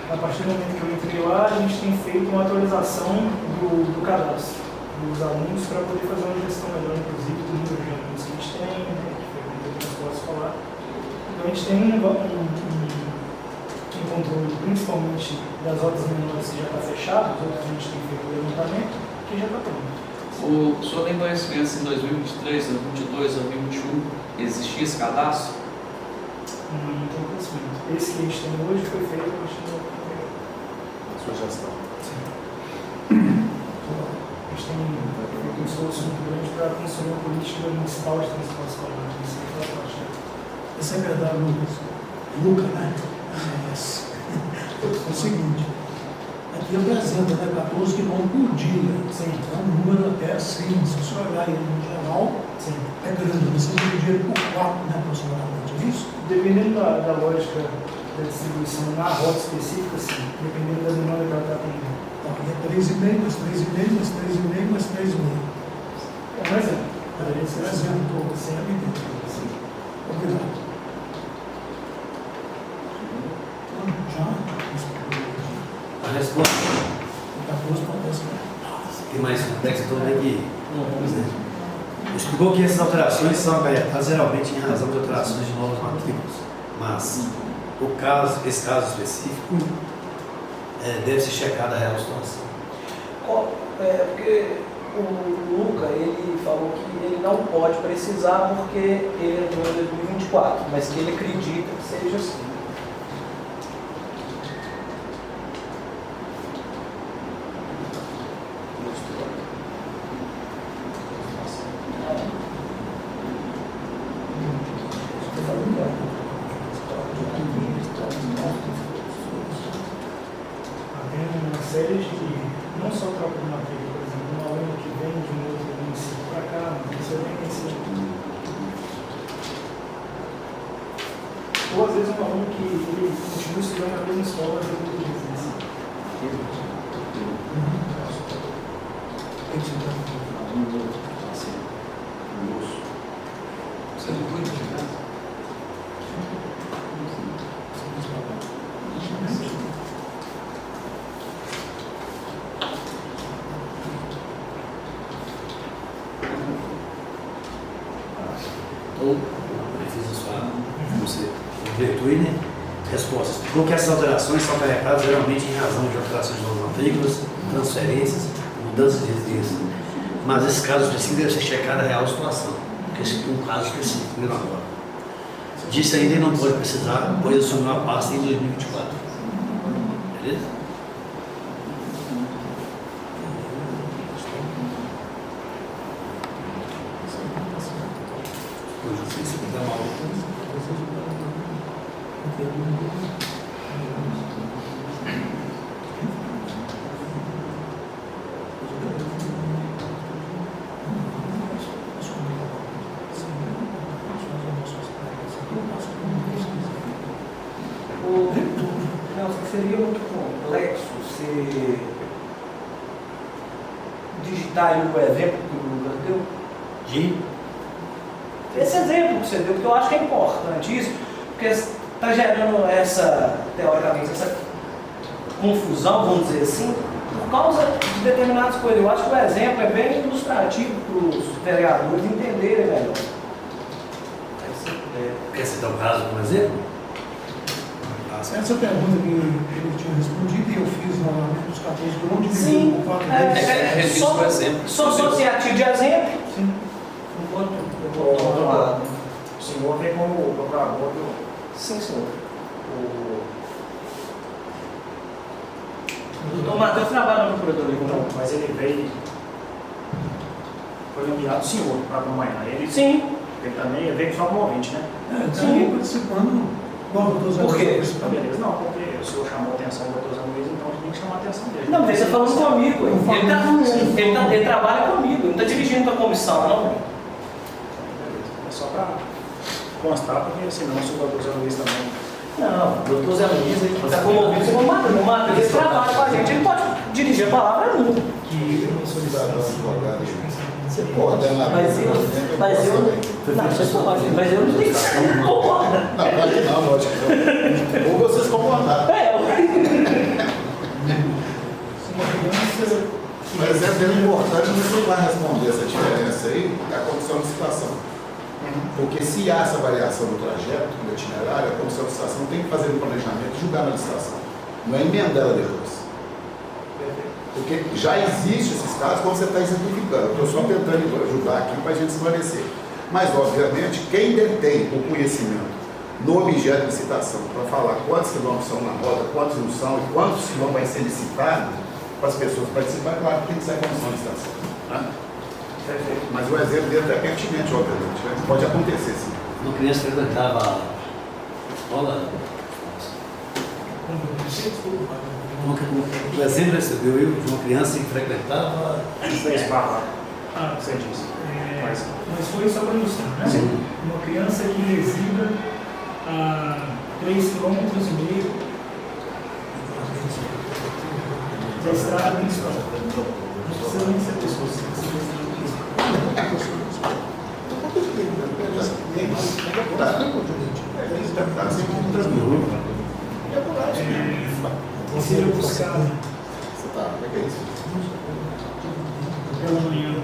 A partir do momento que eu entrei lá, a gente tem feito uma atualização do cadastro dos alunos para poder fazer uma gestão melhor, inclusive, do número de alunos que a gente tem, né, que foi o que eu posso falar. Então, a gente tem um controle, principalmente das rotas menores que já está fechado, os outros a gente tem feito o levantamento, que já está pronto. O senhor tem conhecimento se em 2023, 2022, 2021 existia esse cadastro? Não tem conhecimento. Esse que a gente tem hoje foi feito a partir do Sugestão. Sim. A gente tem feito um esforço muito grande para construir uma política municipal de transporte escolar. Isso é a parte. É secretário Luca, né? É o seguinte, aqui apresenta, né, 14 quilômetros por dia. Sim. É um número até assim, se você olhar aí no geral, Sim. é grande. Você dividir por 4, né, aproximadamente, é isso? Dependendo da lógica da distribuição na rota específica, sim. Dependendo da demanda que ela está atendendo. Então, é 3,5, mais 3,5, mais 3,5, mais 3,5. É um exemplo. Poderia ser Um exemplo, estou sempre entendendo. Sim. Obrigado. Já? A resposta 14 para 10. tem mais complexo, então tem que Explicou que essas alterações são acarretadas geralmente em razão de alterações de novas matrículas, mas esse caso específico deve ser checada a real situação. Porque o Luca, ele falou que ele não pode precisar porque ele entrou em 2024, mas que ele acredita que seja assim. Havendo uma série de, não só troca de matrícula, por exemplo, um aluno que vem de um outro município para cá, você vem nesse. Ou às vezes um aluno que ele continua estudando na mesma escola de outro residência. Resposta. Explicou que essas alterações são acarretadas geralmente em razão de alterações de novas matrículas, transferências, mudanças de residência. Mas esse caso específico deve ser checado a real situação, porque esse é um caso específico, viu agora. Disse ainda que não pode precisar, pois assumiu a pasta em 2024. Beleza? Seria muito complexo se digitar aí o exemplo que o Lucas deu. Esse exemplo que você deu, porque eu acho que é importante isso, porque está gerando essa, teoricamente, essa confusão, vamos dizer assim, por causa de determinadas coisas. Eu acho que o exemplo é bem ilustrativo para os vereadores entenderem melhor. Quer citar um caso como exemplo? Essa pergunta que ele tinha respondido e eu fiz novamente nos 14 por onde Sim, Registro exemplo. só associativo de exemplo. Sim. O senhor vem como procurador do... Sim, senhor. O doutor Matheus trabalha na Procuradoria. Não, mas ele veio... Foi nomeado senhor para amanhã. Ele, Sim. ele também veio só como ouvinte, né? Sim, participando. Por quê? Então, beleza. Não, porque o senhor chamou a atenção do doutor Zé Luiz, então a gente tem que chamar a atenção dele. Não, mas ele está falando comigo. Ele trabalha comigo, ele não está dirigindo a comissão, não. É só para constar, porque senão se o doutor Zé Luiz também... Não, o doutor Zé Luiz está como ouvinte, você não mata, ele trabalha com a gente, ele pode dirigir a palavra nunca. Que eu não Cidadão advogado, você pode, Mas eu não tenho que concordar. Não, claro que não, lógico. Ou vocês concordaram. Mas é bem importante você vai responder essa diferença aí da comissão de licitação. Porque se há essa variação do trajeto, do itinerário, a comissão de licitação tem que fazer um planejamento e julgar na licitação. Não é emendar ela depois. Porque já existe esses casos quando você está exemplificando. Eu estou só tentando ajudar aqui para a gente esclarecer. Mas, obviamente, quem detém o conhecimento no objeto de licitação para falar quantos quilômetros são na roda, quantos não são e quantos quilômetros vai ser licitado para as pessoas participarem, claro que tem que ser a comissão de licitação. Né? Mas o exemplo dele é pertinente, obviamente. Né? Pode acontecer, sim. Uma criança frequentava a escola. O exemplo recebeu eu de uma criança que frequentava. Você disse. Mas foi só para ilustrar, né? Sim. Uma criança que resida a 3,5 km da estrada principal. Não precisa nem ser pessoa. E seja buscado Você tá, como é que é isso? pela manhã.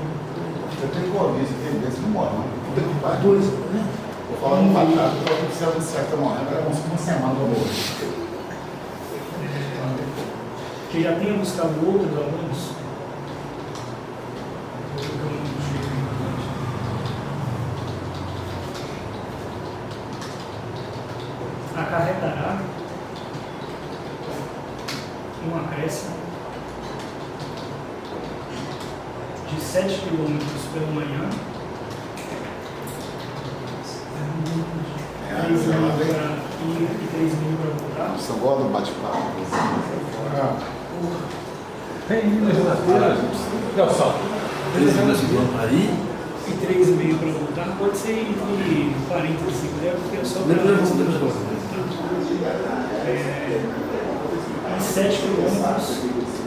Eu tenho Covid, tem vezes que não morre, não. Puta que pariu. Dois, né? Vou falar no batata, eu tô precisando de certo morrendo, era uma semana pra morrer. Que já tenha buscado outros alunos. Acarretará um acréscimo de 7 km pela manhã, 3 mil para ir e 3 mil para voltar. Só gosto do bate-papo. Olha só. 13 km aí. E 3,5 para voltar, pode ser entre 45, né? Porque é só para... E 7 quilômetros.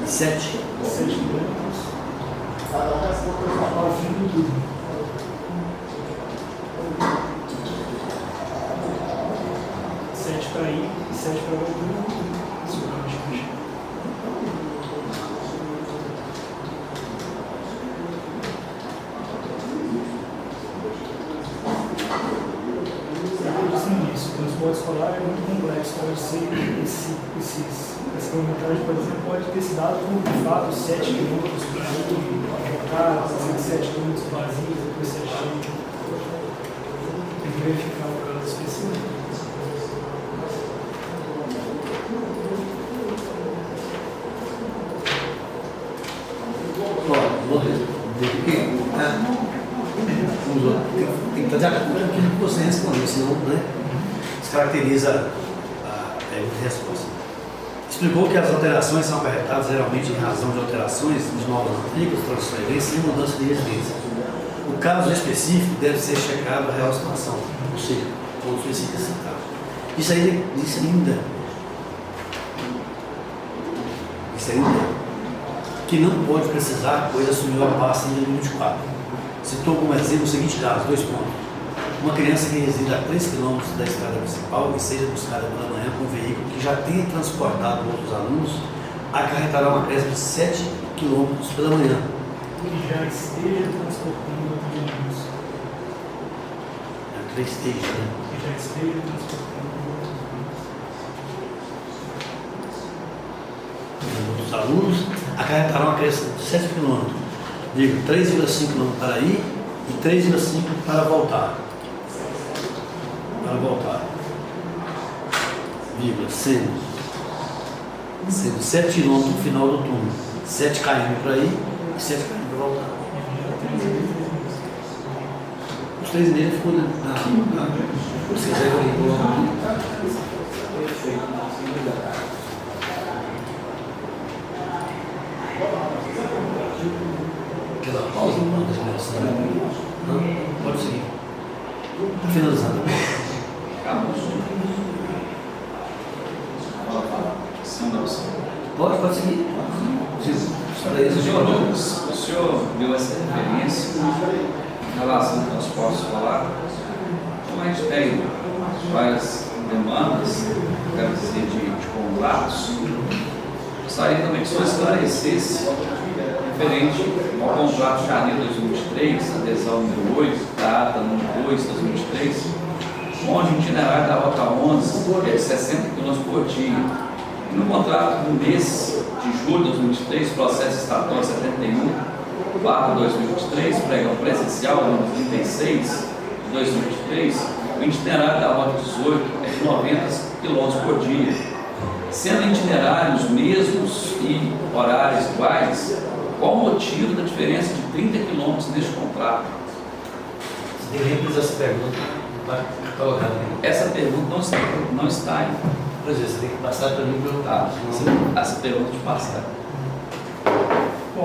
7 quilômetros ao fim do turno. Sete para ir e 7 para voltar. O transporte escolar é muito complexo, pode ser essa quilometragem, por exemplo, pode ter se dado por de fato 7 km para voltar, 7 km vazios, depois 7 cheios. Tem que verificar o caso específico. Tem que fazer a conta daquilo que você respondeu, senão, né, descaracteriza a pergunta e resposta. Explicou que as alterações são acarretadas geralmente em razão de alterações de novas matrículas, transferências e mudança de residência. O caso específico deve ser checado a real situação, ou seja, como solicita citado. Isso ainda que não pode precisar, pois assumiu a pasta em 2024. Citou como exemplo o seguinte caso, 2 pontos. Uma criança que reside a 3 km da estrada principal e seja buscada pela manhã com um veículo que já tenha transportado outros alunos, acarretará uma acréscimo de 7 km pela manhã. E já esteja transportando outros alunos. Já esteja, né? E já esteja transportando outros alunos, acarretará uma acréscimo de 7 km. Digo, 3,5 km para ir e 3,5 para voltar. Vírgula, sendo 7 km no final do túnel. 7 km para ir e 7 km para voltar. Os 3 nele ficou na. Se quiser, eu vou. Quer dar uma pausa? Não, pode seguir. Está finalizando. Carlos. Sim, não, sim. Pode seguir. Senhor Lucas, o senhor deu essa referência em relação ao transporte escolar. Como a gente tem várias demandas, quero dizer, de contratos, gostaria também que o senhor esclarecesse referente ao contrato de janeiro de 2023, adesão número 8, data número 2 de 2023, onde o itinerário da Rota 11 é de 60 km por dia. E no contrato do mês de julho de 2023, processo estatal 71/2023, pregão presencial número 36 de 2023, o itinerário da Rota 18 é de 90 km por dia. Sendo itinerários mesmos e horários iguais, qual o motivo da diferença de 30 km neste contrato? Você tem que reprisar essa pergunta para colocar aqui. Essa pergunta não está aí. Pois é, você tem que passar para mim para eu. Tá, essa pergunta de passar. Bom,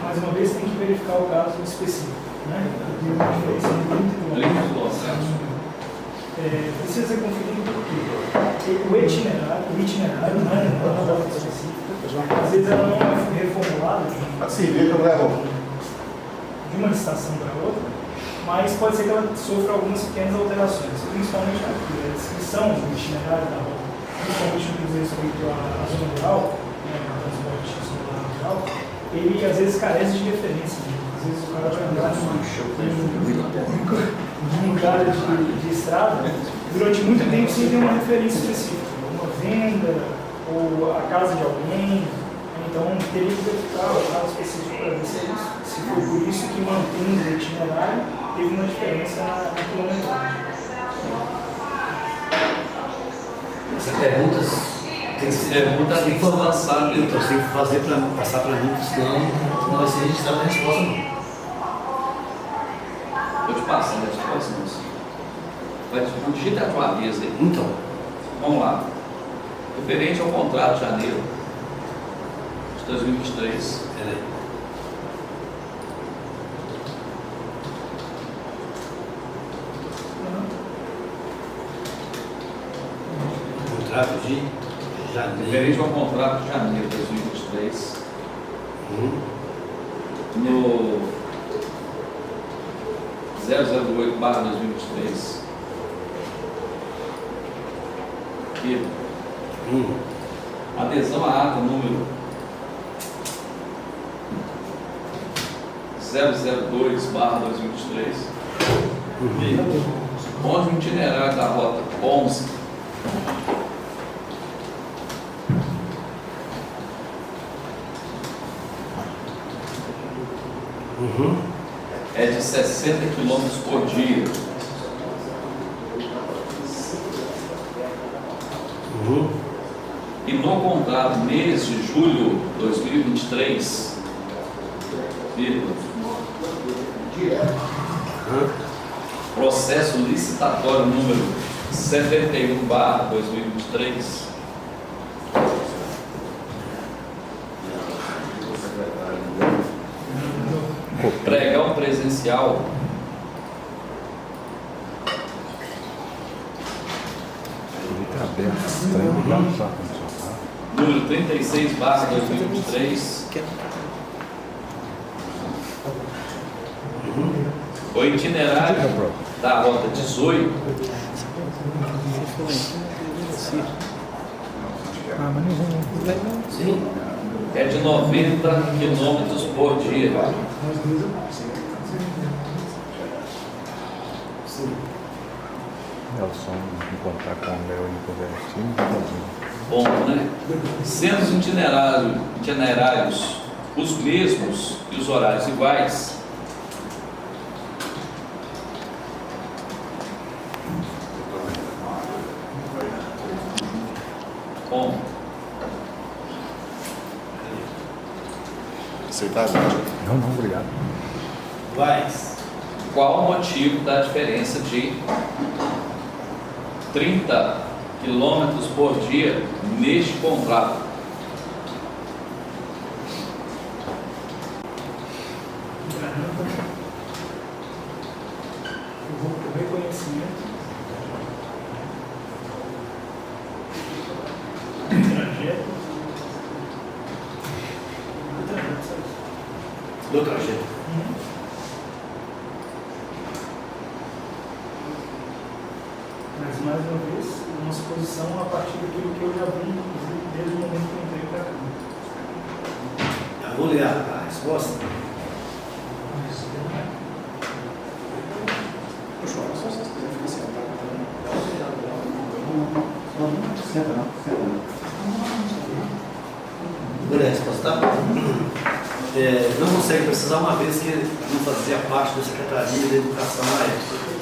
mais uma vez tem que verificar o caso específico, né? Tem uma diferença de 30 km. Precisa ser conferido porque o itinerário, né, não é uma rota específica, às vezes ela não é reformulada de uma estação para outra, mas pode ser que ela sofra algumas pequenas alterações, principalmente aqui, a descrição do itinerário da rota, principalmente no que diz respeito à zona rural, né, o transporte escolar rural, ele às vezes carece de referência. vezes o cara vai andar num cara de estrada durante muito tempo sem ter uma referência específica, uma venda ou a casa de alguém. Então teria que verificar o caso específico para ver se foi por isso que, mantendo o itinerário, teve uma diferença na quilometragem. Essas perguntas tem que ser lançadas, então você tem que fazer passar para mim, senão não vai ser registrada a resposta não. Vou te passar a resposta, moço. Digita a tua mesa aí. Então, Vamos lá. Referente ao contrato de janeiro de 2023. peraí. Contrato de janeiro. Referente ao contrato de janeiro de 2023. No 008/2023. Aqui. Adesão à ata número 002/2023. Onde o itinerário da rota 11 é de 60 km por dia. E no contrato mês de julho de 2023, processo licitatório número 71/2023, pregão presencial número 36/2023, o itinerário da rota 18 é de 90 km por dia. Nelson encontrar com o Léo e conversar. Bom, né? Sendo os itinerários os mesmos e os horários iguais, bom, Aceitável? Não, obrigado. qual o motivo da diferença de 30 km por dia neste contrato? O reconhecimento, trajeto, Do trajeto. mas mais uma vez, uma suposição a partir daquilo que eu já vi, inclusive, desde o momento que eu entrei para cá. Já vou ler a resposta. Puxa, só se vocês quiserem ficar sentados. Senta não, senta não. Vou ler a resposta, tá? Não consegue precisar, uma vez que não fazia parte da Secretaria da Educação na época.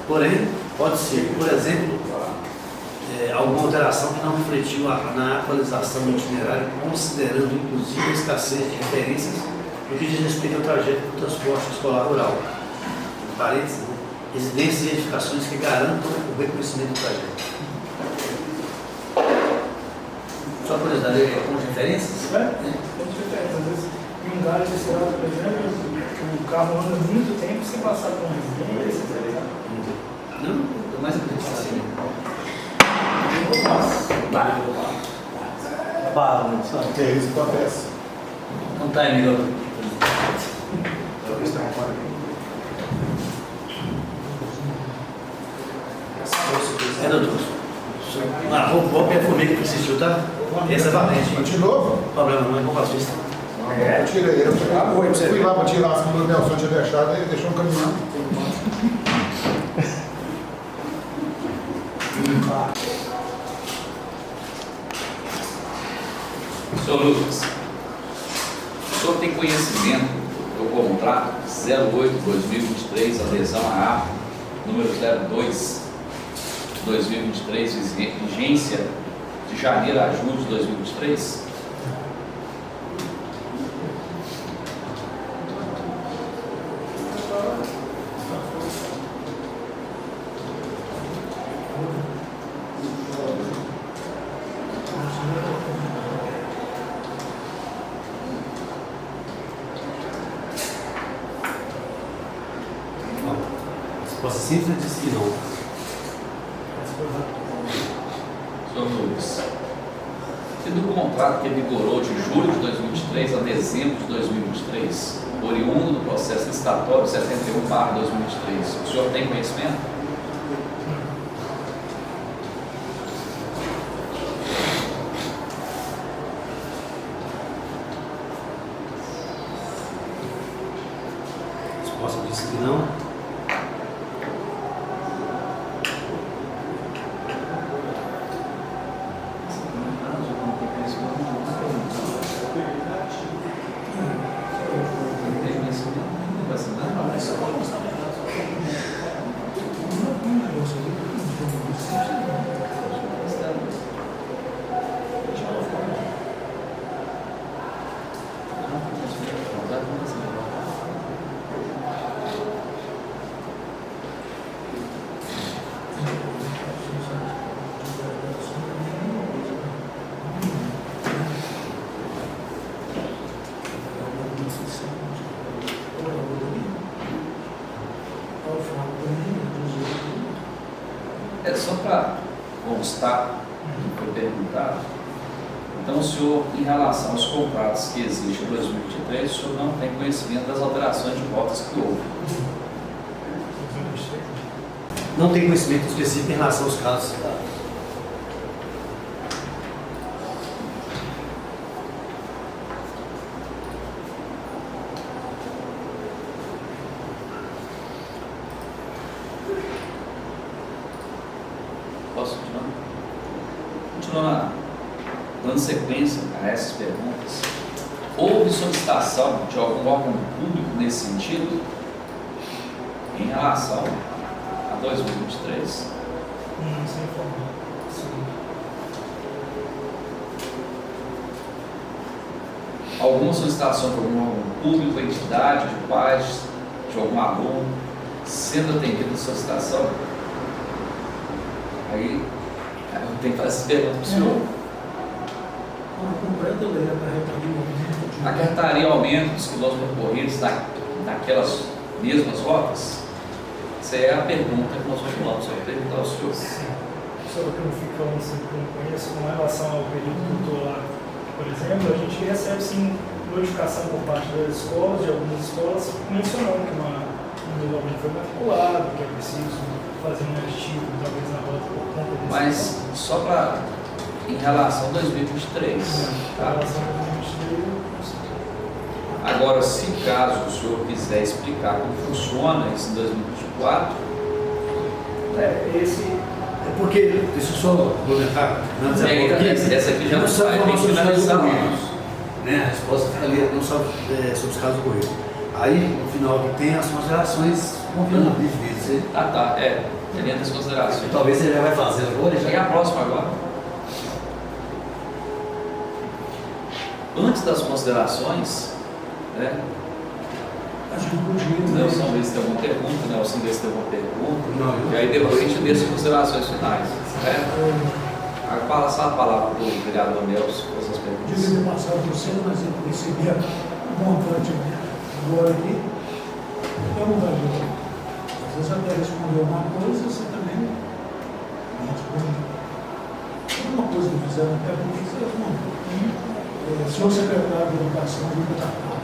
Porém, pode ser, por exemplo, alguma alteração que não refletiu na atualização do itinerário, considerando inclusive a escassez de referências no que diz respeito ao trajeto do transporte escolar rural. Em parênteses, residências e edificações que garantam o reconhecimento do trajeto. Só por curiosidade, é com referências? Tem diferença. Às vezes, em um lugar desse lado, por exemplo, o carro anda muito tempo sem passar por uma residência, tá ligado? Não, é mais acreditado assim. Que é isso que acontece. Não está, amigo. Doutor. Vou pegar comigo que assistiu, tá? Essa é valente. De novo? O problema não é compassista. É. Eu tirei. Eu Foi, você fui vê. lá para tirar as que o Nelson tinha deixado e ele deixou um caminhão. Senhor Lucas, o senhor tem conhecimento do contrato 08-2023, adesão à APA, número 02-2023, vigência de janeiro a julho de 2023? Resposta simples disse que não. Senhor Lucas, e do contrato que vigorou de julho de 2023 a dezembro de 2023, oriundo do processo licitatório 71/2023, o senhor tem conhecimento? A resposta disse que não. É só para constar, foi perguntado. Então, o senhor, em relação aos contratos que existem em 2023, o senhor não tem conhecimento das alterações de cotas que houve. Não tem conhecimento específico em relação aos casos citados. Posso continuar? Continuando, dando sequência a essas perguntas, houve solicitação de algum órgão público nesse sentido em relação a 2023? Não, sem forma. Alguma solicitação de algum órgão público, entidade, de pais, de algum aluno, sendo atendida a solicitação? Aí eu tenho que fazer essa pergunta para o senhor. A cartaria aumento dos quilômetros percorridos naquelas mesmas rotas? Essa é a pergunta que nós vamos perguntar ao senhor. Só que não fica um assim que eu não conheço, com relação ao período que eu estou lá, por exemplo, a gente recebe sim notificação por parte das escolas, de algumas escolas, mencionando que um desenvolvimento foi matriculado, que é preciso fazer um artigo, talvez na rota por conta desse. Mas só para em relação a 2023. Em Tá? relação a 2023, Agora, se caso o senhor quiser explicar como funciona isso em 2024, esse. É porque, deixa eu só complementar, essa aqui já não sabe sai, tem que sobre os casos finalizar. ocorridos, né? A resposta fica ali, não sabe sobre os casos ocorridos. Aí, no final, tem as considerações devidas. Tá, tendo as considerações. Talvez ele já vai fazer agora. E a próxima agora? Antes das considerações, né? Acho que podia. Nelson vê se tem alguma pergunta, Nelson vê se tem alguma pergunta. Não, E aí depois a gente deixa as considerações finais. Certo? Agora passa a palavra para o vereador Nelson com essas perguntas. Devia ter passado por você, mas eu recebi um montante agora aqui. Perguntar, às vezes até respondeu uma coisa, você também não responde. Uma coisa que fizeram até porque você respondeu. Senhor secretário de Educação do Catar,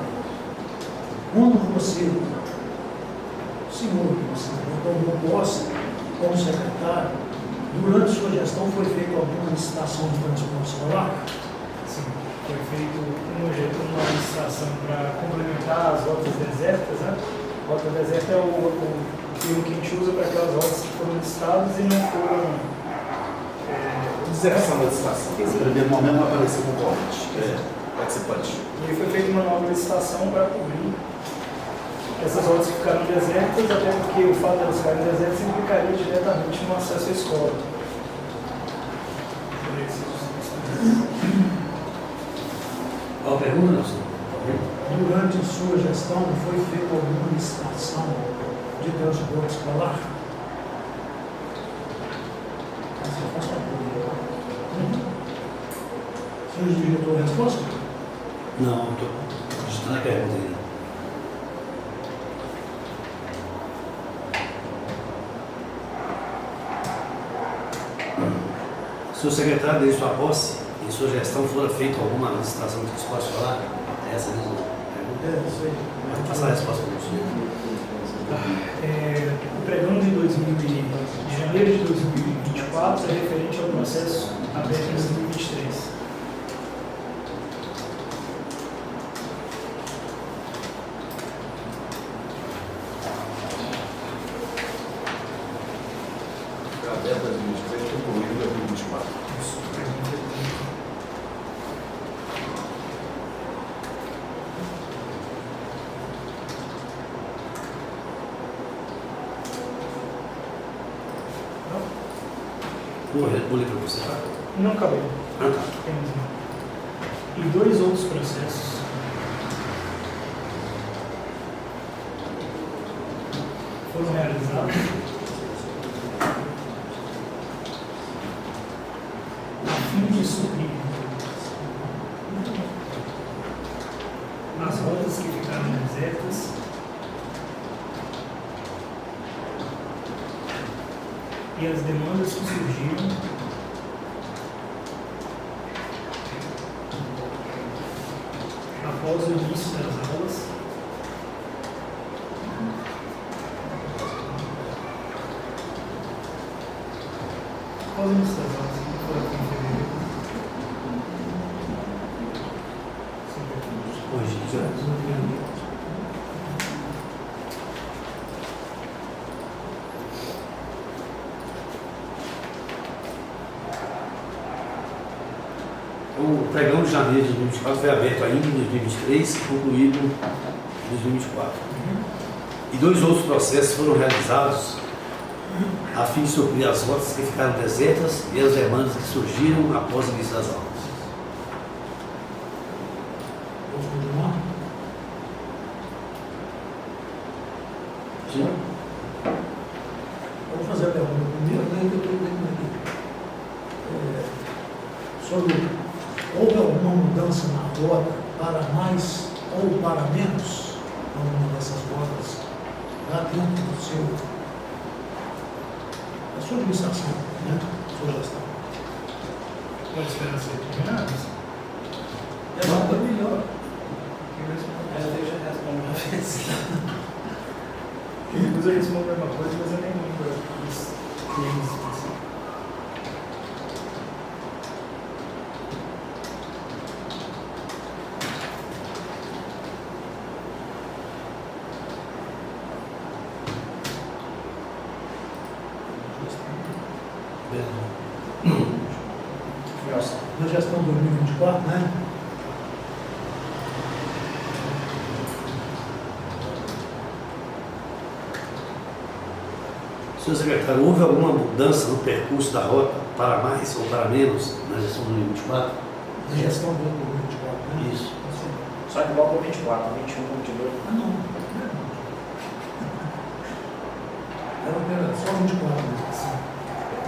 quando você, senhor, que você tomou posse como secretário, Durante sua gestão foi feita alguma licitação de transporte escolar? Sim, foi feito uma licitação para complementar as rotas desérticas, né? Rota deserta é o termo que a gente usa para aquelas rotas que foram listadas e não foram... Deserção da licitação. No primeiro momento não apareceu concorrente, participante. E aí foi feita uma nova licitação para cobrir essas rotas que ficaram desertas, até porque o fato de elas ficarem desertas implicaria diretamente no acesso à escola. Qual a pergunta, Nelson? Durante sua gestão foi feita alguma licitação de transporte escolar? Senhor diretor, resposta? Não, estou digitando a pergunta ainda. Senhor secretário, desde sua posse, em sua gestão, fora feita alguma licitação de transporte escolar? Essa é a mesma pergunta. Isso aí. Pode passar a resposta para o senhor. O pregão de janeiro de 2024 é referente ao processo aberto em 2023. Aberto 2023, concluído em 2024. Vou ler para você, tá? Não acabou. Ah, tá. Temos um. E dois outros processos. Foram realizados a fim de suprir as rotas que ficaram desertas e as demandas que surgiram após o início das aulas após o início das aulas, que foi aqui em fevereiro. Hoje, já. O pregão de janeiro de 2024 foi aberto ainda em 2023 e concluído em 2024. E dois outros processos foram realizados a fim de suprir as rotas que ficaram desertas e as demandas que surgiram após o início das aulas. Posso continuar? Sim. Eu vou fazer a pergunta primeiro, daí que eu estou entendendo aqui. Sobre, houve alguma mudança na rota para mais ou para menos alguma dessas rotas lá dentro do seu, da sua administração, né? Sua gestão? Pode esperar ser terminado? Levanta melhor. Deixa eu responder uma vez. Depois eu respondo a mesma coisa, mas eu nem lembro dos termos. Na gestão 2024, né? Senhor secretário, houve alguma mudança no percurso da rota para mais ou para menos na gestão de 2024? Na gestão 2024, né? Isso. Só que igual para 24, 21, 22. Ah, não. Era só 24, né?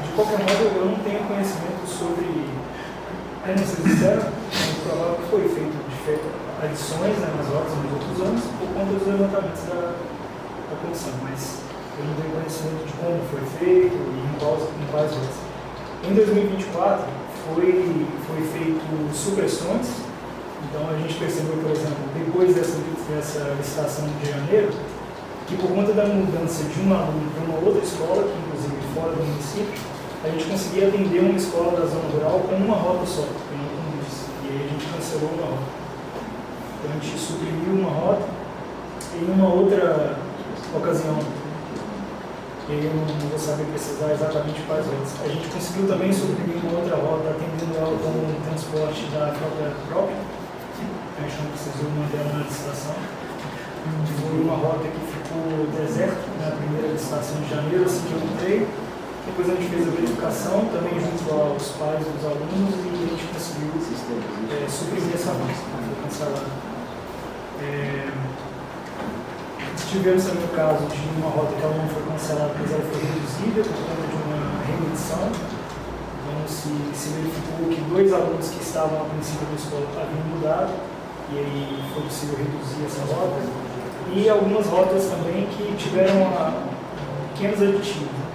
De qualquer modo, eu não tenho conhecimento sobre, para não ser sincero, é provável que foi feito adições, né, nas rotas nos outros anos por conta dos levantamentos da comissão, mas eu não tenho conhecimento de como foi feito e em quais rotas. Em 2024 foi feito supressões, então a gente percebeu, por exemplo, depois dessa licitação de janeiro, que por conta da mudança de um aluno para uma outra escola, que inclusive fora do município, a gente conseguia atender uma escola da zona rural com uma rota só, e não com duas. E aí a gente cancelou uma rota. Então a gente suprimiu uma rota em uma outra ocasião. E aí eu não vou saber precisar exatamente quais rotas. A gente conseguiu também suprimir uma outra rota, atendendo ela com o transporte da frota própria. A gente não precisou manter ela na licitação. Foi uma rota que ficou deserta na primeira licitação de janeiro, assim que eu entrei. Depois a gente fez a verificação, também junto aos pais dos alunos, e a gente conseguiu suprimir essa rota, foi cancelada. Tivemos também o caso de uma rota que ela não foi cancelada, mas ela foi reduzida por conta de uma remedição. Então se verificou que 2 alunos que estavam a princípio da escola haviam mudado, e aí foi possível reduzir essa rota. E algumas rotas também que tiveram pequenos aditivos, né?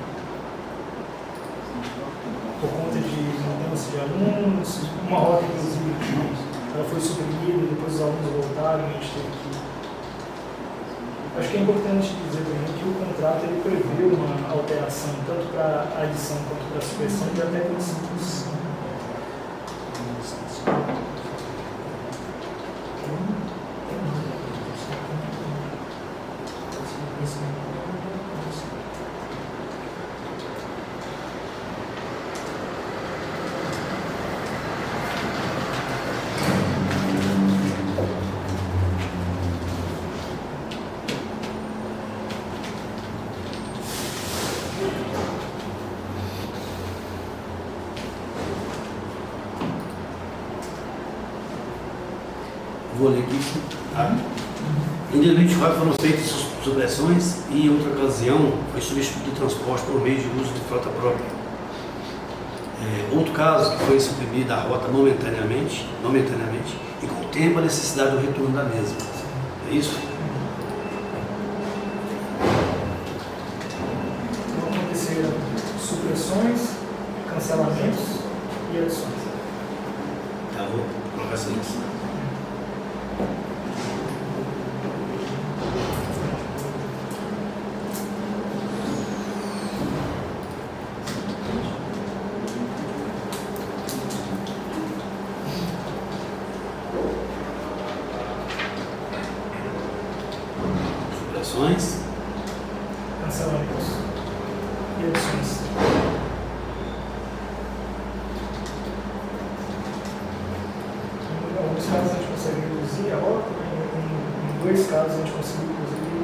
Por conta de mudança de alunos, uma rota inclusive ela foi suprimida, depois os alunos voltaram e a gente teve que... Acho que é importante dizer também que o contrato ele prevê uma alteração tanto para a adição quanto para a supressão de até 25%. Vou ler aqui. Em 2024 foram feitas supressões e em outra ocasião foi substituído o transporte por meio de uso de frota própria. Outro caso que foi suprimida a rota momentaneamente e com o tempo a necessidade do retorno da mesma. É isso? Vão acontecer supressões, cancelamentos e adições. Tá, vou colocar essa lista. Cancelamentos e adições. Em alguns casos a gente consegue reduzir a rota, em 2 casos a gente conseguiu inclusive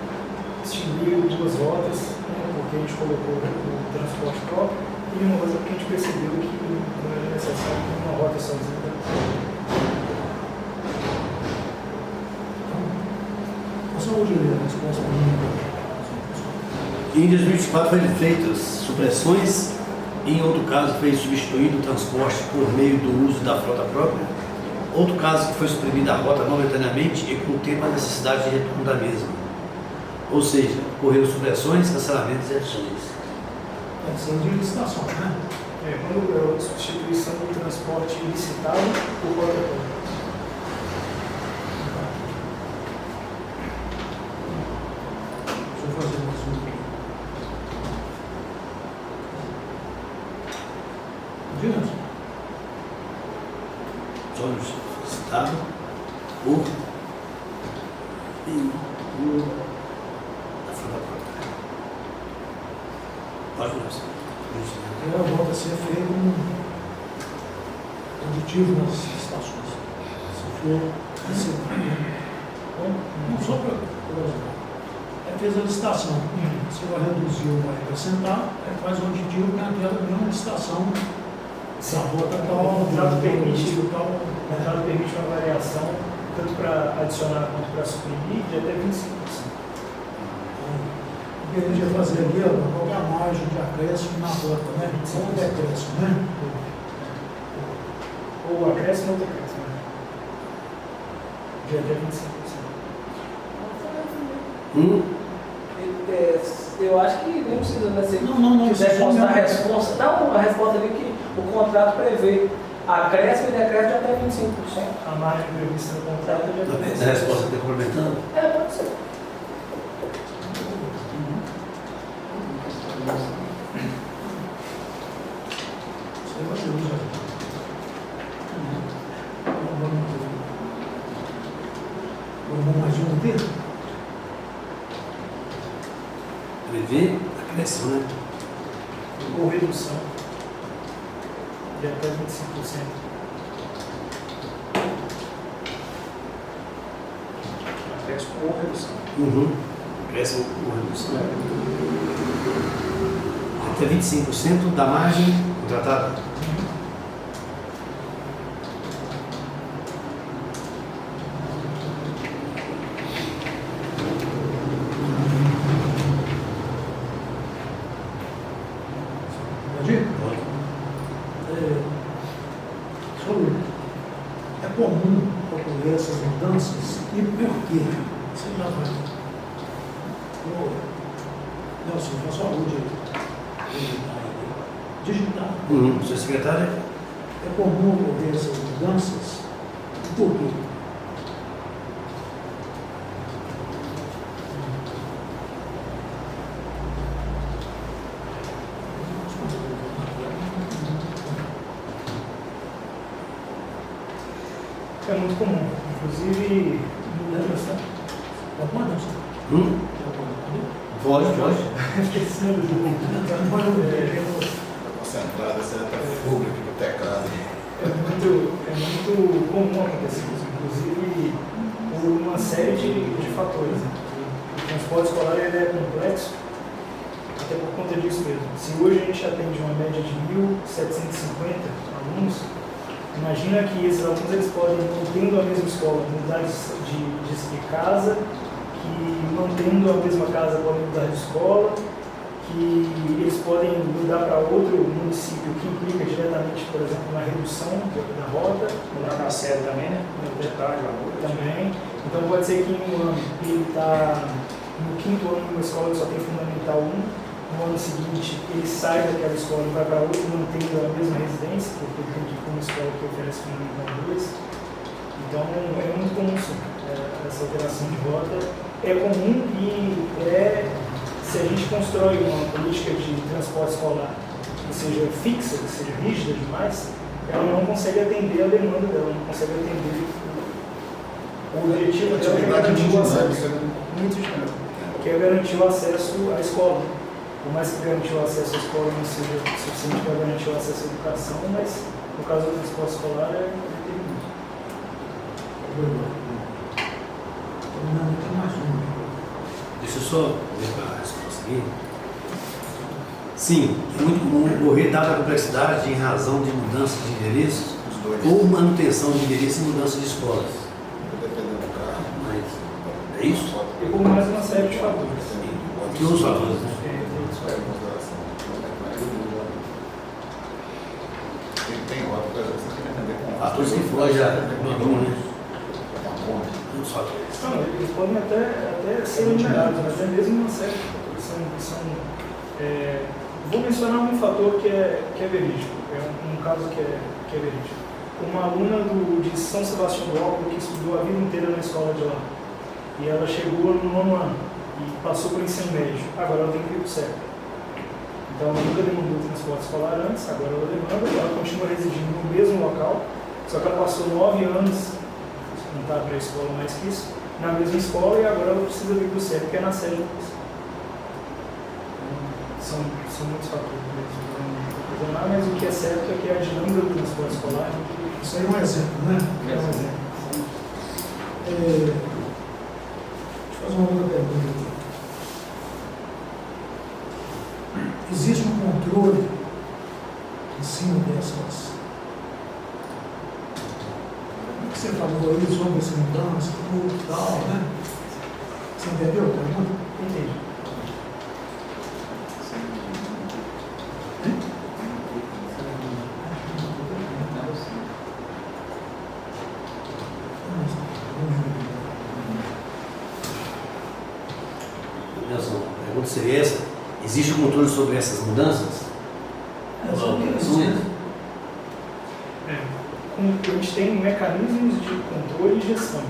extinguir 2 rotas, né, porque a gente colocou o transporte próprio, e uma coisa porque a gente percebeu que não era necessário uma rota sozinha. Em 2024 foram feitas supressões e em outro caso foi substituído o transporte por meio do uso da frota própria. Outro caso que foi suprimida a rota momentaneamente e com o tempo a necessidade de retorno da mesma. Ou seja, ocorreram supressões, cancelamentos e adições. Pode ser de licitação, né? Quando é a substituição do transporte licitado por rota própria. Deixa eu fazer mais um aqui. Adiante. Olhos citado por e da frota própria. Pode começar. Ela volta a ser feito produtivo nas estações. Se for não só para fez a licitação. Se vai reduzir ou vai acrescentar, faz o aditivo naquela mesma licitação. Se a rota o contrato permite uma variação tanto para adicionar quanto para suprimir de até 25%. O que a gente ia fazer aqui, qual é a margem de acréscimo na rota, né? Ou decréscimo, né? Ou acréscimo ou decréscimo. De até 25%. Eu acho que nem precisa, né? Se Não, quiser isso constar a não. resposta, dá uma resposta ali que o contrato prevê acréscimo e decréscimo de até 25%. A margem prevista no contrato é de até 25%. A resposta está complementando? Pode ser. correção, né? ou redução de até 25%. Acréscimo ou redução. Acréscimo ou redução. Até 25% da margem contratada. É comum ocorrer essas mudanças e por quê? Você já vai. Nelson, faça uma saúde aí. Digitar. Seu secretário? É comum ocorrer essas mudanças e por quê? É muito comum, inclusive mudança. Pode mandar, senhor. Pode. Concentrada, certa fuga de pecado. É muito comum acontecer isso, inclusive por uma série de fatores. Né? O transporte escolar ele é complexo, até por conta disso mesmo. Se hoje a gente atende uma média de 1.750 alunos, imagina que esses alunos eles podem, mantendo a mesma escola, mudar de casa, que mantendo a mesma casa podem mudar de escola, que eles podem mudar para outro município, que implica diretamente, por exemplo, na redução da rota. Mudar na série também, né? Detalhe lá. Também. Então pode ser que em um ano ele está no 5º ano de uma escola que só tem Fundamental 1, no ano seguinte ele sai daquela escola e vai para outra, mantendo a mesma residência, porque ele tem que ir para uma escola que oferece Fundamental 2. Então é muito comum essa alteração de rota. É comum e se a gente constrói uma política de transporte escolar que seja fixa, que seja rígida demais, ela não consegue atender a demanda dela, não consegue atender o objetivo dela, que é garantir o acesso. Muito dinâmico. Que é garantir o acesso à escola. Por mais que garantir o acesso à escola não seja suficiente para garantir o acesso à educação, mas no caso do transporte escolar é determinante. Não, tem mais um. Deixa eu só ver para a resposta aqui. Sim, é muito comum ocorrer dada a complexidade em razão de mudança de endereço ou manutenção de endereço e mudança de escolas. Dependendo do carro. Mas é isso? E por mais uma série de fatores. Que outros fatores, né? Tem rota, por exemplo, você tem que atender com Fatores que fogem já do né? Outros fatores. Não, eles podem até ser enumerados, mas é mesmo uma série de fatores. Vou mencionar um fator que é verídico, é um caso que é verídico. Uma aluna de São Sebastião do Alto que estudou a vida inteira na escola de lá. E ela chegou no 9º ano e passou para o ensino médio. Agora ela tem que ir para o CEP. Então ela nunca demandou transporte escolar antes, agora ela demanda, ela continua residindo no mesmo local, só que ela passou 9 anos, se contar para a escola mais que isso, na mesma escola e agora ela precisa vir para o CEP, que é na sede do curso. São muitos fatores mesmo, mas o que é certo é que a dinâmica do transporte escolar... Isso aí é um exemplo, né? É um exemplo. Deixa eu fazer uma outra pergunta aqui. Existe um controle em cima dessas... O que você falou aí sobre essa mudança, tudo e tal, né? Você entendeu a pergunta? Entendi. Nelson, a pergunta seria essa: existe um controle sobre essas mudanças? A gente tem mecanismos de controle e gestão.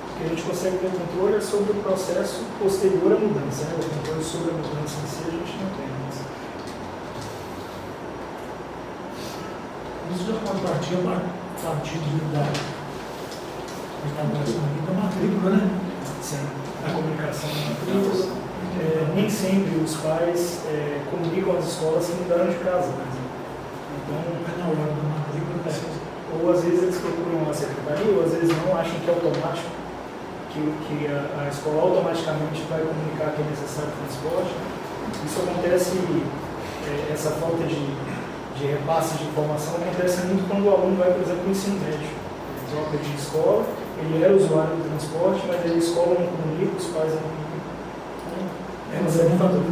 O que a gente consegue ter controle é sobre o processo posterior à mudança. Né? O controle sobre a mudança em si a gente não tem. Isso já pode partir de está conversando aqui da matrícula, né? Sim, a comunicação da matrícula. Nem sempre os pais comunicam as escolas que mudaram de casa, por exemplo. Então, Na hora da matrícula, ou às vezes eles procuram a secretaria, ou às vezes não, acham que é automático, que a escola automaticamente vai comunicar que é necessário transporte. Isso acontece, essa falta de repasse de informação acontece muito quando o aluno vai, por exemplo, para o ensino médio. Ele troca de escola, ele é usuário do transporte, mas a escola não comunica, os pais não comunicam.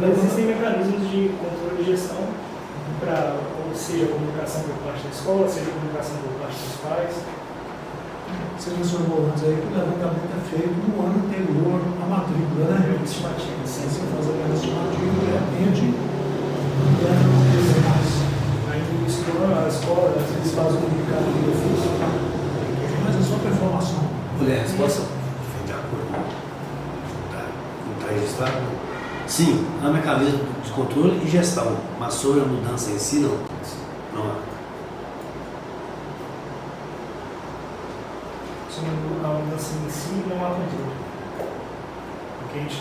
Mas existem mecanismos de controle e gestão, ou seja, comunicação por parte da escola, seja comunicação por parte dos pais. Você mencionou antes aí que o levantamento é feito no ano anterior à matrícula, né? Estimativa, sim. Você faz aquela estimativa e de repente Aí no início do ano, a escola às vezes faz um comunicado de ofício. mas é só para informação. Mulher, a resposta foi de acordo. Não está registrado? Sim, há mecanismo de controle e gestão, mas sobre a mudança em si, não. Não há. Sobre a mudança em si, não há controle. Porque a gente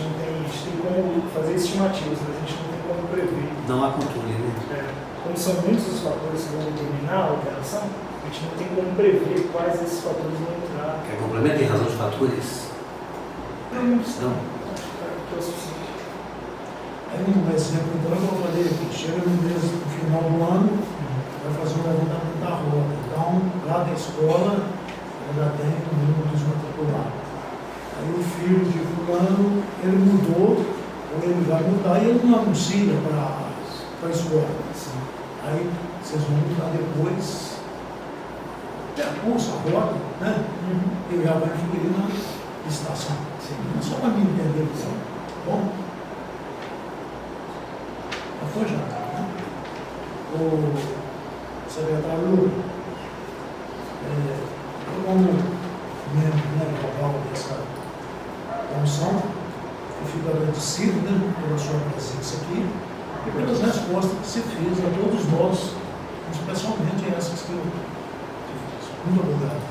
tem como fazer estimativas, mas a gente não tem como prever. Não há controle, né? Como são muitos os fatores que vão determinar a operação, a gente não tem como prever quais esses fatores vão entrar. Quer complemento em razão de fatores? Não precisa. Não. Acho que é o suficiente. Aí um exemplo, então, eu vou fazer aqui, chega no final do ano, vai fazer um levantamento da rota. Então, lá da escola, já tem o número dos matriculados. Aí o filho de fulano, ele mudou, ou ele vai mudar, e ele não anuncia para a escola. Sim. Aí vocês vão mudar depois, a rota, né? E já vai incluir na licitação. Só para mim entender, pessoal. Bom? Foi já, né? O secretário Lula, como membro global dessa comissão, eu fico agradecido, né, pela sua presença aqui e pelas respostas que você fez a todos nós, especialmente essas que eu fiz. Muito obrigado.